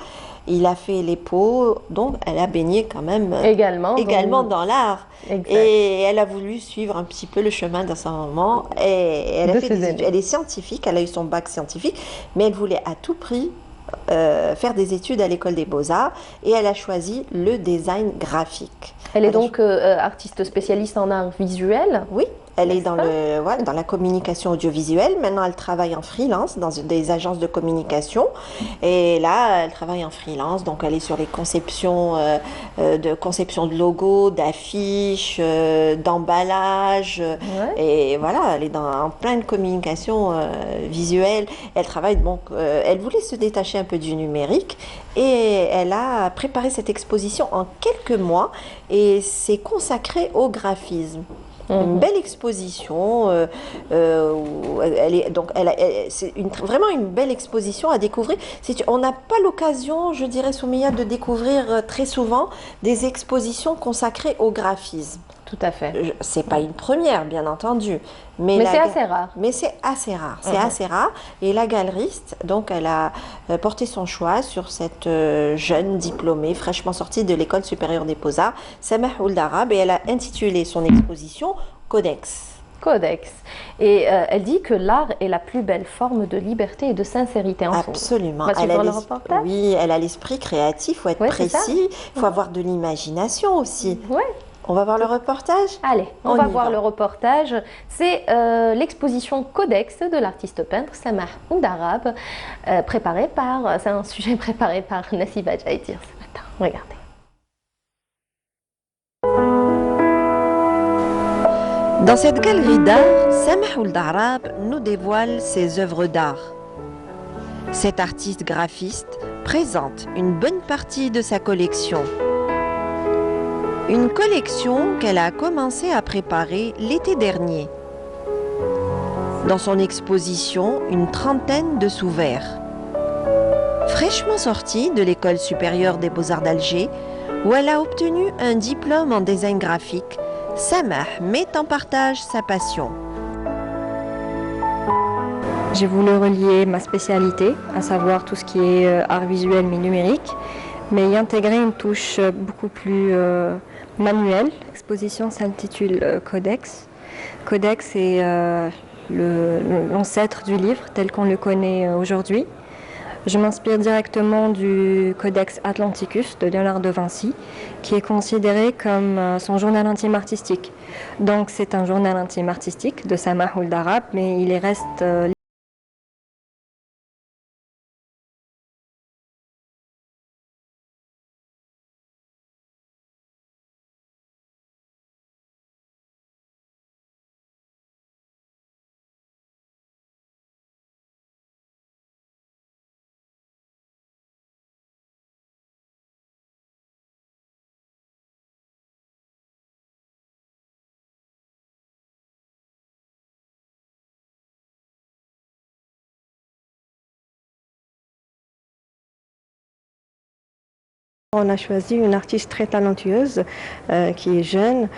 Il a fait les pots, donc elle a baigné quand même également dans l'art. Et elle a voulu suivre un petit peu le chemin de sa maman. Et elle est scientifique, elle a eu son bac scientifique, mais elle voulait à tout prix faire des études à l'école des Beaux-Arts et elle a choisi le design graphique. Elle est donc artiste spécialiste en art visuel. Oui, elle est dans la communication audiovisuelle. Maintenant, elle travaille en freelance dans des agences de communication. Et là, elle travaille en freelance. Donc, elle est sur les conceptions de logos, d'affiches, d'emballages. Et voilà, elle est en plein de communication visuelle. Elle travaille donc, elle voulait se détacher un peu du numérique. Et elle a préparé cette exposition en quelques mois et s'est consacrée au graphisme. Une belle exposition, c'est vraiment une belle exposition à découvrir. On n'a pas l'occasion, je dirais, Soumeya, de découvrir très souvent des expositions consacrées au graphisme. Tout à fait. C'est pas une première, bien entendu. Mais c'est assez rare. Mais c'est assez rare. C'est assez rare. Et la galeriste, donc, elle a porté son choix sur cette jeune diplômée, fraîchement sortie de l'école supérieure des Beaux-Arts, Samah Ould-Arab, et elle a intitulé son exposition Codex. Codex. Et elle dit que l'art est la plus belle forme de liberté et de sincérité en soi. Absolument. On va suivre le reportage. Oui, elle a l'esprit créatif, il faut être précis, il faut avoir de l'imagination aussi. Oui. On va voir le reportage? Allez, on va voir le reportage. C'est l'exposition Codex de l'artiste peintre Samah Ould-Arab, c'est un sujet préparé par Nassiba Jaïdir ce matin. Regardez. Dans cette galerie d'art, Samah Ould-Arab nous dévoile ses œuvres d'art. Cet artiste graphiste présente une bonne partie de sa collection. Une collection qu'elle a commencé à préparer l'été dernier. Dans son exposition, une trentaine de sous-verts. Fraîchement sortie de l'École supérieure des beaux-arts d'Alger, où elle a obtenu un diplôme en design graphique, Samah met en partage sa passion. J'ai voulu relier ma spécialité, à savoir tout ce qui est art visuel mais numérique, mais y intégrer une touche beaucoup plus manuelle. L'exposition s'intitule Codex. Codex est l'ancêtre du livre tel qu'on le connaît aujourd'hui. Je m'inspire directement du Codex Atlanticus de Léonard de Vinci, qui est considéré comme son journal intime artistique. Donc c'est un journal intime artistique de Samah Ould Arab, mais il reste On a choisi une artiste très talentueuse qui est jeune,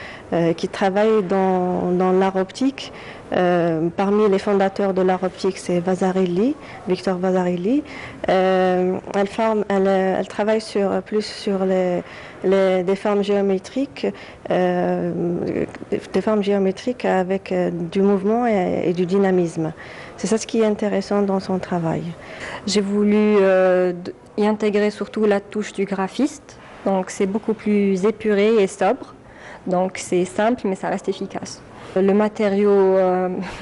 qui travaille dans l'art optique. Parmi les fondateurs de l'art optique, c'est Vasarely, Victor Vasarely. Elle travaille plus sur des formes géométriques, avec du mouvement et du dynamisme. C'est ça ce qui est intéressant dans son travail. J'ai voulu y intégrer surtout la touche du graphiste, donc c'est beaucoup plus épuré et sobre, donc c'est simple mais ça reste efficace. Le matériau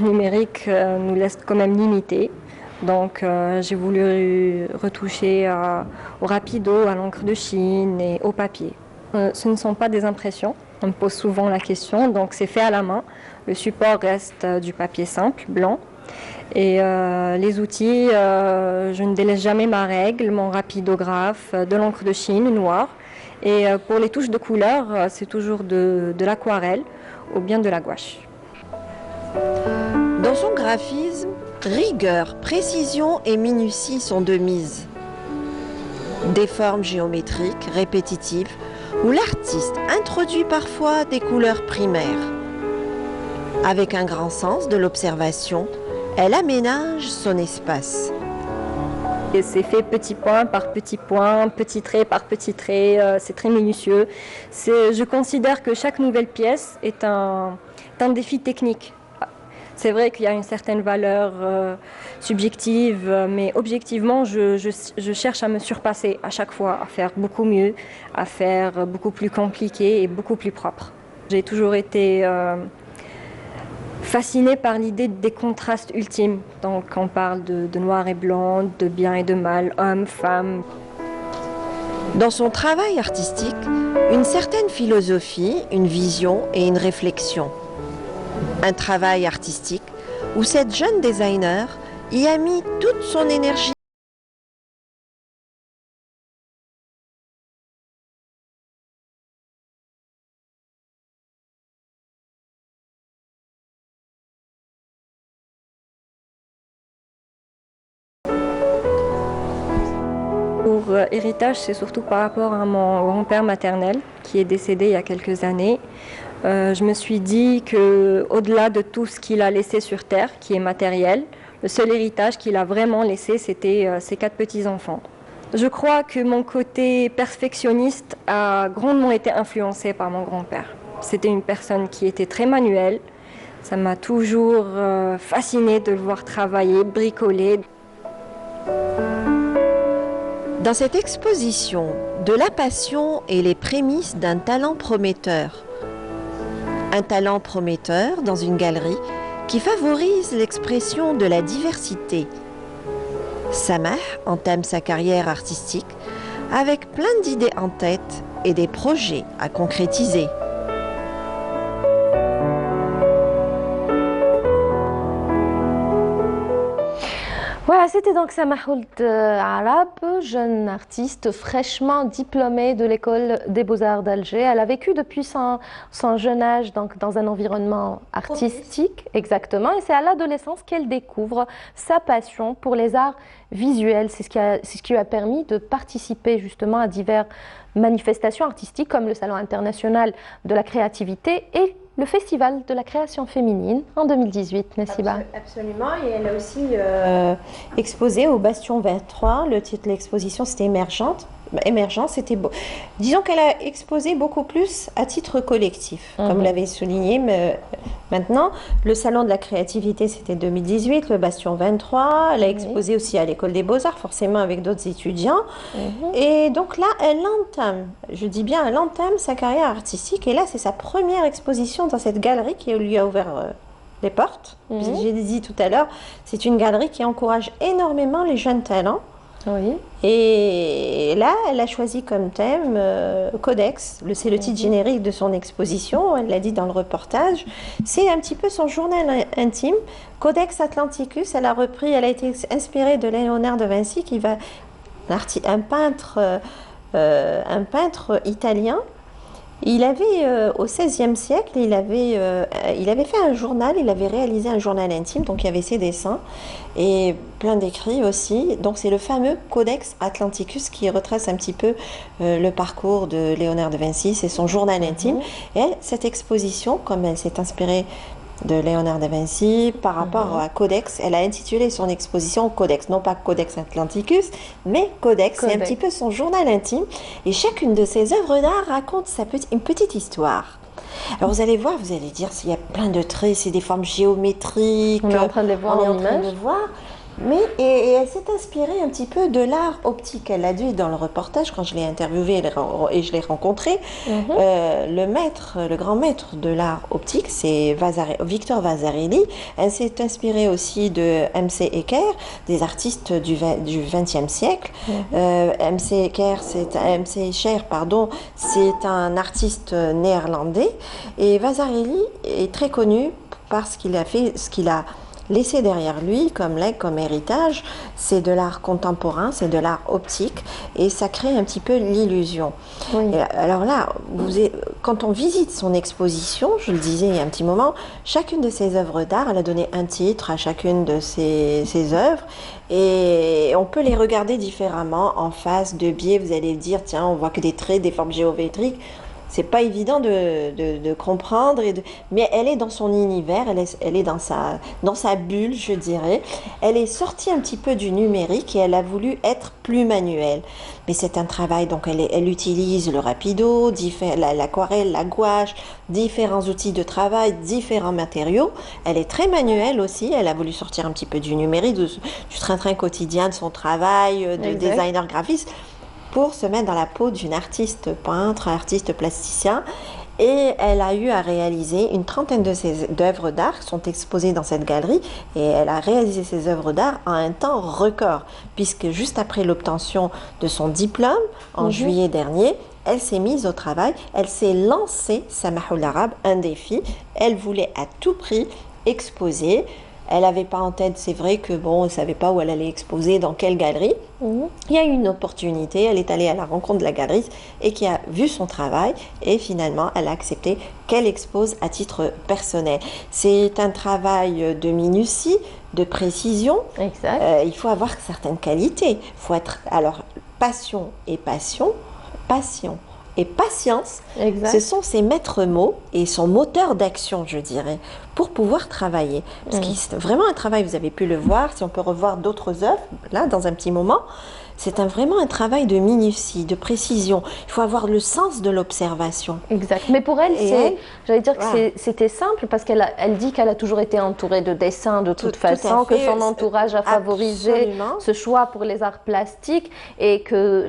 numérique nous laisse quand même limité, donc j'ai voulu retoucher au rapido, à l'encre de Chine et au papier. Ce ne sont pas des impressions, on me pose souvent la question, donc c'est fait à la main. Le support reste du papier simple, blanc. Et les outils, je ne délaisse jamais ma règle, mon rapidographe, de l'encre de Chine noire. Et pour les touches de couleur, c'est toujours de l'aquarelle ou bien de la gouache. Dans son graphisme, rigueur, précision et minutie sont de mise. Des formes géométriques, répétitives, où l'artiste introduit parfois des couleurs primaires. Avec un grand sens de l'observation, elle aménage son espace. C'est fait petit point par petit point, petit trait par petit trait, c'est très minutieux. Je considère que chaque nouvelle pièce est un défi technique. C'est vrai qu'il y a une certaine valeur subjective, mais objectivement, je cherche à me surpasser à chaque fois, à faire beaucoup mieux, à faire beaucoup plus compliqué et beaucoup plus propre. J'ai toujours été fascinée par l'idée des contrastes ultimes. Donc on parle de noir et blanc, de bien et de mal, homme, femme. Dans son travail artistique, une certaine philosophie, une vision et une réflexion. Un travail artistique où cette jeune designer y a mis toute son énergie. Pour héritage, c'est surtout par rapport à mon grand-père maternel qui est décédé il y a quelques années. Je me suis dit qu'au-delà de tout ce qu'il a laissé sur Terre, qui est matériel, le seul héritage qu'il a vraiment laissé, c'était ses 4 petits-enfants. Je crois que mon côté perfectionniste a grandement été influencé par mon grand-père. C'était une personne qui était très manuelle. Ça m'a toujours fascinée de le voir travailler, bricoler. Dans cette exposition, de la passion et les prémices d'un talent prometteur. Un talent prometteur dans une galerie qui favorise l'expression de la diversité. Samah entame sa carrière artistique avec plein d'idées en tête et des projets à concrétiser. Voilà, c'était donc Samahoult Arab, jeune artiste fraîchement diplômée de l'école des Beaux-Arts d'Alger. Elle a vécu depuis son jeune âge donc, dans un environnement artistique, exactement, et c'est à l'adolescence qu'elle découvre sa passion pour les arts visuels. C'est ce qui lui a permis de participer justement à diverses manifestations artistiques comme le Salon international de la créativité et le Festival de la création féminine en 2018, Nessiba. Absolument, et elle a aussi exposé au Bastion 23. Le titre de l'exposition, c'était Émergence, c'était beau. Disons qu'elle a exposé beaucoup plus à titre collectif, comme vous l'avez souligné. Mais maintenant, le Salon de la créativité, c'était 2018, le Bastion 23. Elle a exposé aussi à l'École des Beaux-Arts, forcément avec d'autres étudiants. Et donc là, elle entame, je dis bien, elle entame sa carrière artistique. Et là, c'est sa première exposition dans cette galerie qui lui a ouvert les portes. J'ai dit tout à l'heure, c'est une galerie qui encourage énormément les jeunes talents. Oui. Et là, elle a choisi comme thème Codex. C'est le titre générique de son exposition. Elle l'a dit dans le reportage. C'est un petit peu son journal intime. Codex Atlanticus. Elle a repris. Elle a été inspirée de Léonard de Vinci, qui va un peintre italien. Il avait, au XVIe siècle, il avait fait un journal, il avait réalisé un journal intime, donc il y avait ses dessins et plein d'écrits aussi. Donc c'est le fameux Codex Atlanticus qui retrace un petit peu le parcours de Léonard de Vinci, c'est son journal intime. Et elle, cette exposition, comme elle s'est inspirée de Léonard de Vinci par rapport à Codex, elle a intitulé son exposition Codex, non pas Codex Atlanticus, mais Codex. C'est un petit peu son journal intime, et chacune de ses œuvres d'art raconte une petite histoire. Alors vous allez voir, vous allez dire, il y a plein de traits, c'est des formes géométriques. On est en train de les voir en image. Mais et elle s'est inspirée un petit peu de l'art optique. Elle l'a dit dans le reportage quand je l'ai interviewée et je l'ai rencontrée. Le grand maître de l'art optique, c'est Victor Vasarely. Elle s'est inspirée aussi de M.C. Ecker, des artistes du XXe siècle. M.C. Ecker, c'est un artiste néerlandais. Et Vasarely est très connu parce qu'il a fait ce qu'il a laissé derrière lui comme héritage, c'est de l'art contemporain, c'est de l'art optique, et ça crée un petit peu l'illusion. Alors là, quand on visite son exposition, je le disais il y a un petit moment, chacune de ses œuvres d'art, elle a donné un titre à chacune de ses œuvres, et on peut les regarder différemment, en face, de biais, vous allez dire, tiens, on voit que des traits, des formes géométriques. C'est pas évident de comprendre, mais elle est dans son univers, elle est dans sa bulle, je dirais. Elle est sortie un petit peu du numérique et elle a voulu être plus manuelle. Mais c'est un travail, donc elle utilise le rapido, l'aquarelle, la gouache, différents outils de travail, différents matériaux. Elle est très manuelle aussi, elle a voulu sortir un petit peu du numérique, du train-train quotidien de son travail, de designer graphiste, pour se mettre dans la peau d'une artiste peintre, artiste plasticien. Et elle a eu à réaliser une trentaine de ses œuvres d'art qui sont exposées dans cette galerie. Et elle a réalisé ces œuvres d'art en un temps record, puisque juste après l'obtention de son diplôme, en juillet dernier, elle s'est mise au travail. Elle s'est lancée, Samahoult Arab, un défi. Elle voulait à tout prix exposer. Elle n'avait pas en tête, c'est vrai que bon, elle ne savait pas où elle allait exposer, dans quelle galerie. Il y a eu une opportunité, elle est allée à la rencontre de la galeriste et qui a vu son travail, et finalement elle a accepté qu'elle expose à titre personnel. C'est un travail de minutie, de précision. Il faut avoir certaines qualités. Il faut être, alors, passion et patience, ce sont ses maîtres mots et son moteur d'action, je dirais, pour pouvoir travailler. Parce que c'est vraiment un travail, vous avez pu le voir, si on peut revoir d'autres œuvres, là, dans un petit moment, c'est vraiment un travail de minutie, de précision. Il faut avoir le sens de l'observation. Exact. Mais pour elle, j'allais dire que c'était simple, parce qu'elle dit qu'elle a toujours été entourée de dessins de toute façon, que son entourage a favorisé ce choix pour les arts plastiques, et que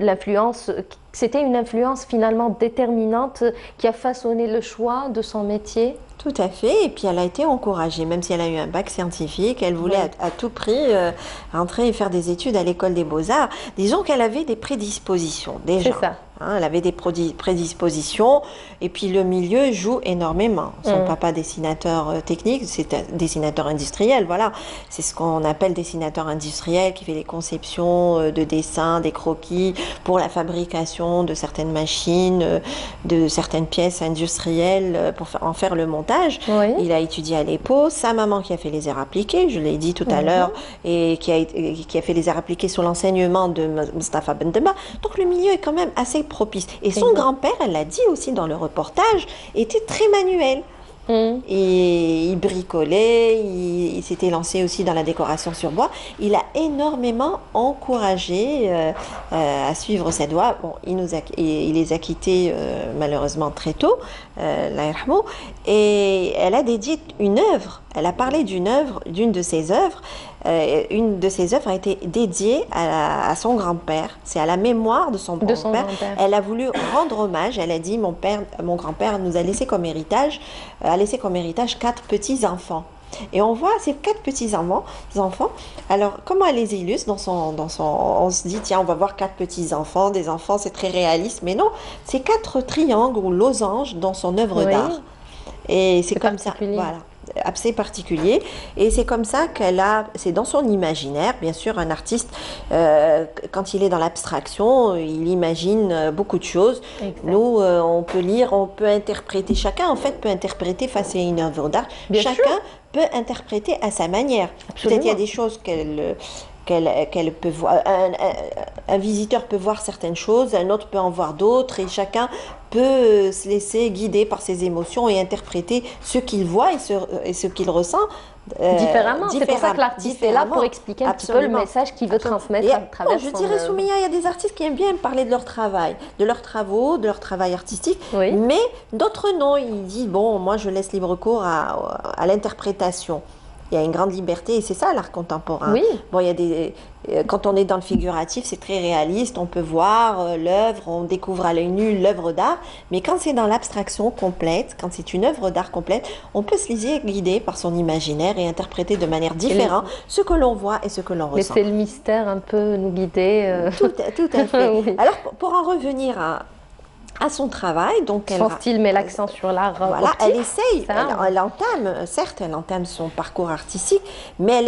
c'était une influence finalement déterminante qui a façonné le choix de son métier. Tout à fait, et puis elle a été encouragée, même si elle a eu un bac scientifique, elle voulait à tout prix rentrer et faire des études à l'école des beaux-arts. Disons qu'elle avait des prédispositions déjà. C'est ça. Hein, elle avait des prédispositions, et puis le milieu joue énormément. Son papa dessinateur technique, c'est un dessinateur industriel, voilà. C'est ce qu'on appelle dessinateur industriel, qui fait les conceptions de dessins, des croquis pour la fabrication de certaines machines, de certaines pièces industrielles pour en faire le montage. Oui. Il a étudié à l'EPO, sa maman qui a fait les arts appliqués, je l'ai dit tout à l'heure, et qui a fait les arts appliqués sous l'enseignement de Mustafa Bendeba. Donc le milieu est quand même assez propice. Et son grand-père, elle l'a dit aussi dans le reportage, était très manuel. Et il bricolait, il s'était lancé aussi dans la décoration sur bois. Il a énormément encouragé à suivre cette voie. Bon, il les a quittés malheureusement très tôt, Allah yarhamou. Et elle a dédié une œuvre. Elle a parlé d'une de ses œuvres. Une de ses œuvres a été dédiée à son grand-père. C'est à la mémoire de son grand-père. Elle a voulu rendre hommage. Elle a dit mon grand-père nous a laissé comme héritage, 4 petits-enfants. Et on voit ces 4 petits-enfants. Alors, comment elle les illustre on se dit, tiens, on va voir 4 petits-enfants. Des enfants, c'est très réaliste. Mais non, c'est 4 triangles ou losanges dans son œuvre d'art. Et c'est comme ça. Voilà. Assez particulier, et c'est comme ça c'est dans son imaginaire. Bien sûr, un artiste, quand il est dans l'abstraction, il imagine beaucoup de choses. Exact. Nous, on peut lire, on peut interpréter, chacun en fait peut interpréter face à une œuvre d'art, chacun peut interpréter à sa manière. Peut-être il y a des choses qu'elle peut voir, un visiteur peut voir certaines choses, un autre peut en voir d'autres, et chacun peut se laisser guider par ses émotions et interpréter ce qu'il voit et ce qu'il ressent différemment. C'est pour ça que l'artiste est là pour expliquer un petit peu le message qu'il veut transmettre à travers je dirais, Soumia, il y a des artistes qui aiment bien parler de leur travail, de leurs travaux, de leur travail artistique, mais d'autres non. Ils disent, bon, moi je laisse libre cours à l'interprétation. Il y a une grande liberté, et c'est ça l'art contemporain. Oui. Bon, quand on est dans le figuratif, c'est très réaliste, on peut voir l'œuvre, on découvre à l'œil nu l'œuvre d'art, mais quand c'est dans l'abstraction complète, quand c'est une œuvre d'art complète, on peut se laisser guider par son imaginaire et interpréter de manière différente ce que l'on voit et ce que l'on ressent. Laisser le mystère un peu nous guider. Tout à fait. Oui. Alors, pour en revenir à son travail, donc son style met l'accent sur l'art. Voilà, elle essaye, elle entame son parcours artistique, mais elle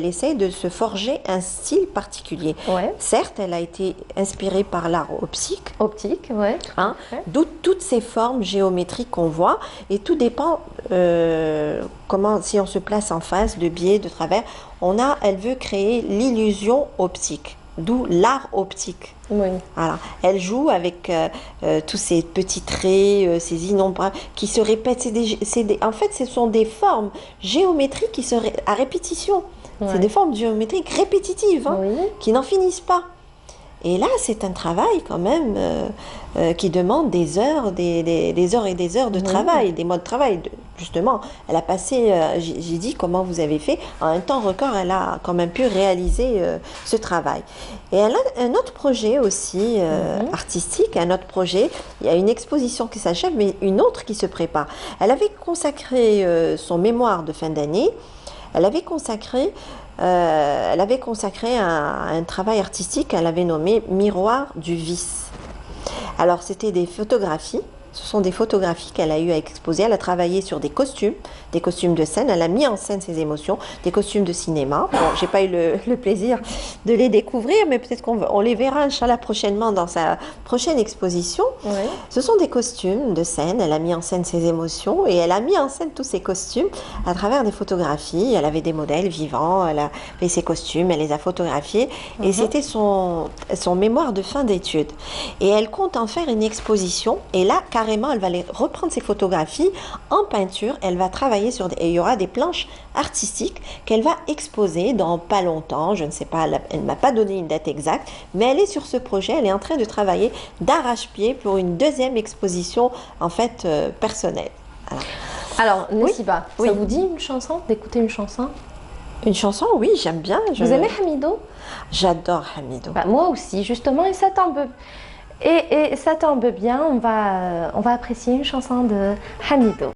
essaye de se forger un style particulier. Ouais. Certes, elle a été inspirée par l'art optique. Optique, ouais. Hein, d'où toutes ces formes géométriques qu'on voit, et tout dépend si on se place en face, de biais, de travers. Elle veut créer l'illusion optique. D'où l'art optique. Oui. Voilà. Elle joue avec tous ces petits traits, ces innombrables qui se répètent. En fait, ce sont des formes géométriques à répétition. Ouais. C'est des formes géométriques répétitives, qui n'en finissent pas. Et là, c'est un travail quand même qui demande des heures, des heures et des heures de travail, des mois de travail. Justement, elle a passé, j'ai dit comment vous avez fait, en un temps record, elle a quand même pu réaliser ce travail. Et elle a un autre projet aussi artistique, un autre projet. Il y a une exposition qui s'achève, mais une autre qui se prépare. Elle avait consacré son mémoire de fin d'année, elle avait consacré un travail artistique qu'elle avait nommé « Miroir du vice ». Alors, c'était des photographies. Ce sont des photographies qu'elle a eu à exposer. Elle a travaillé sur des costumes de scène. Elle a mis en scène ses émotions, des costumes de cinéma. Bon, j'ai pas eu le plaisir de les découvrir, mais peut-être qu'on les verra, Inch'Allah, prochainement dans sa prochaine exposition. Oui. Ce sont des costumes de scène. Elle a mis en scène ses émotions, et elle a mis en scène tous ces costumes à travers des photographies. Elle avait des modèles vivants, elle a fait ses costumes, elle les a photographiés, et c'était son mémoire de fin d'études. Et elle compte en faire une exposition, et là, carrément, elle va reprendre ses photographies en peinture. Elle va travailler et il y aura des planches artistiques qu'elle va exposer dans pas longtemps. Je ne sais pas, elle ne m'a pas donné une date exacte, mais elle est sur ce projet. Elle est en train de travailler d'arrache-pied pour une deuxième exposition, en fait, personnelle. Alors, Nessiba, ça vous dit une chanson, d'écouter une chanson? Une chanson, oui, j'aime bien. Vous aimez Hamidou? J'adore Hamidou. Moi aussi, justement, et ça tombe. Et ça tombe bien, on va apprécier une chanson de Hamidou.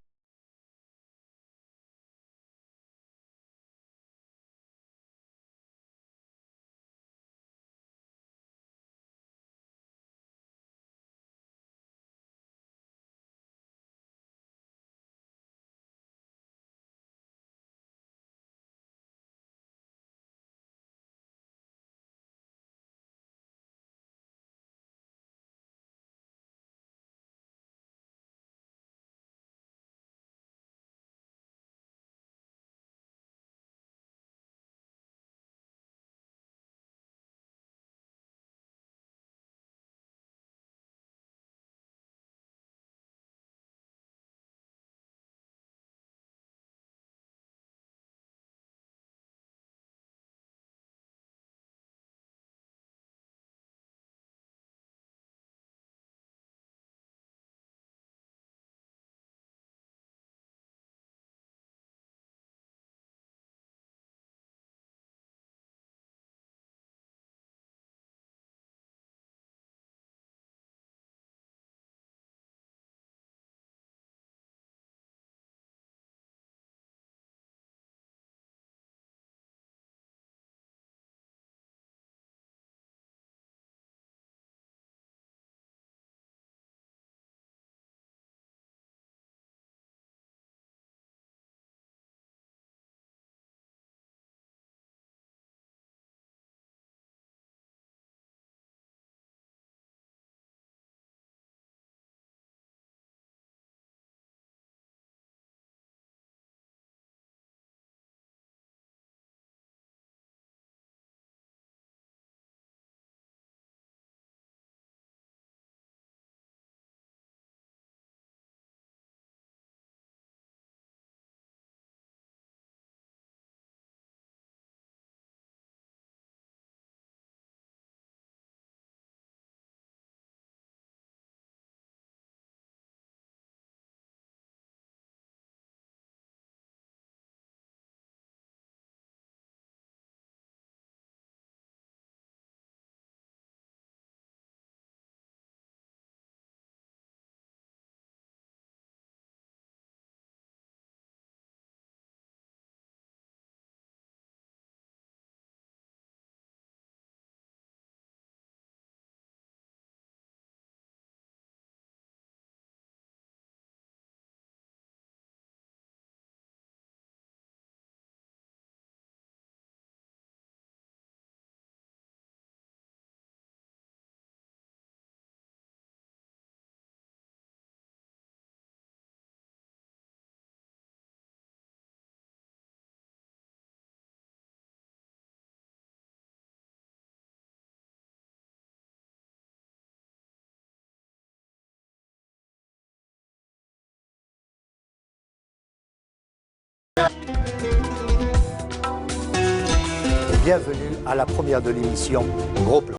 Bienvenue à la première de l'émission Gros Plan.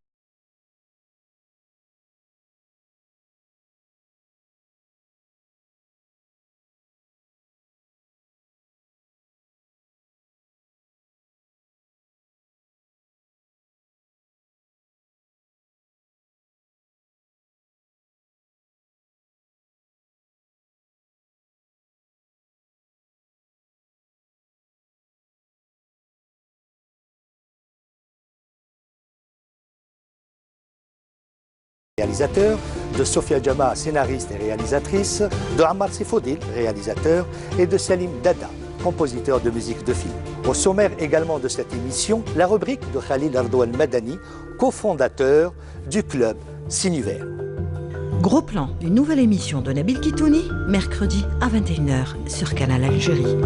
Réalisateur, de Sofia Jama, scénariste et réalisatrice, de Ammar Sifoudil, réalisateur, et de Salim Dada, compositeur de musique de film. Au sommaire également de cette émission, la rubrique de Khalil Ardouane Madani, cofondateur du club Cinuvert. Gros Plan, une nouvelle émission de Nabil Kitouni, mercredi à 21h sur Canal Algérie.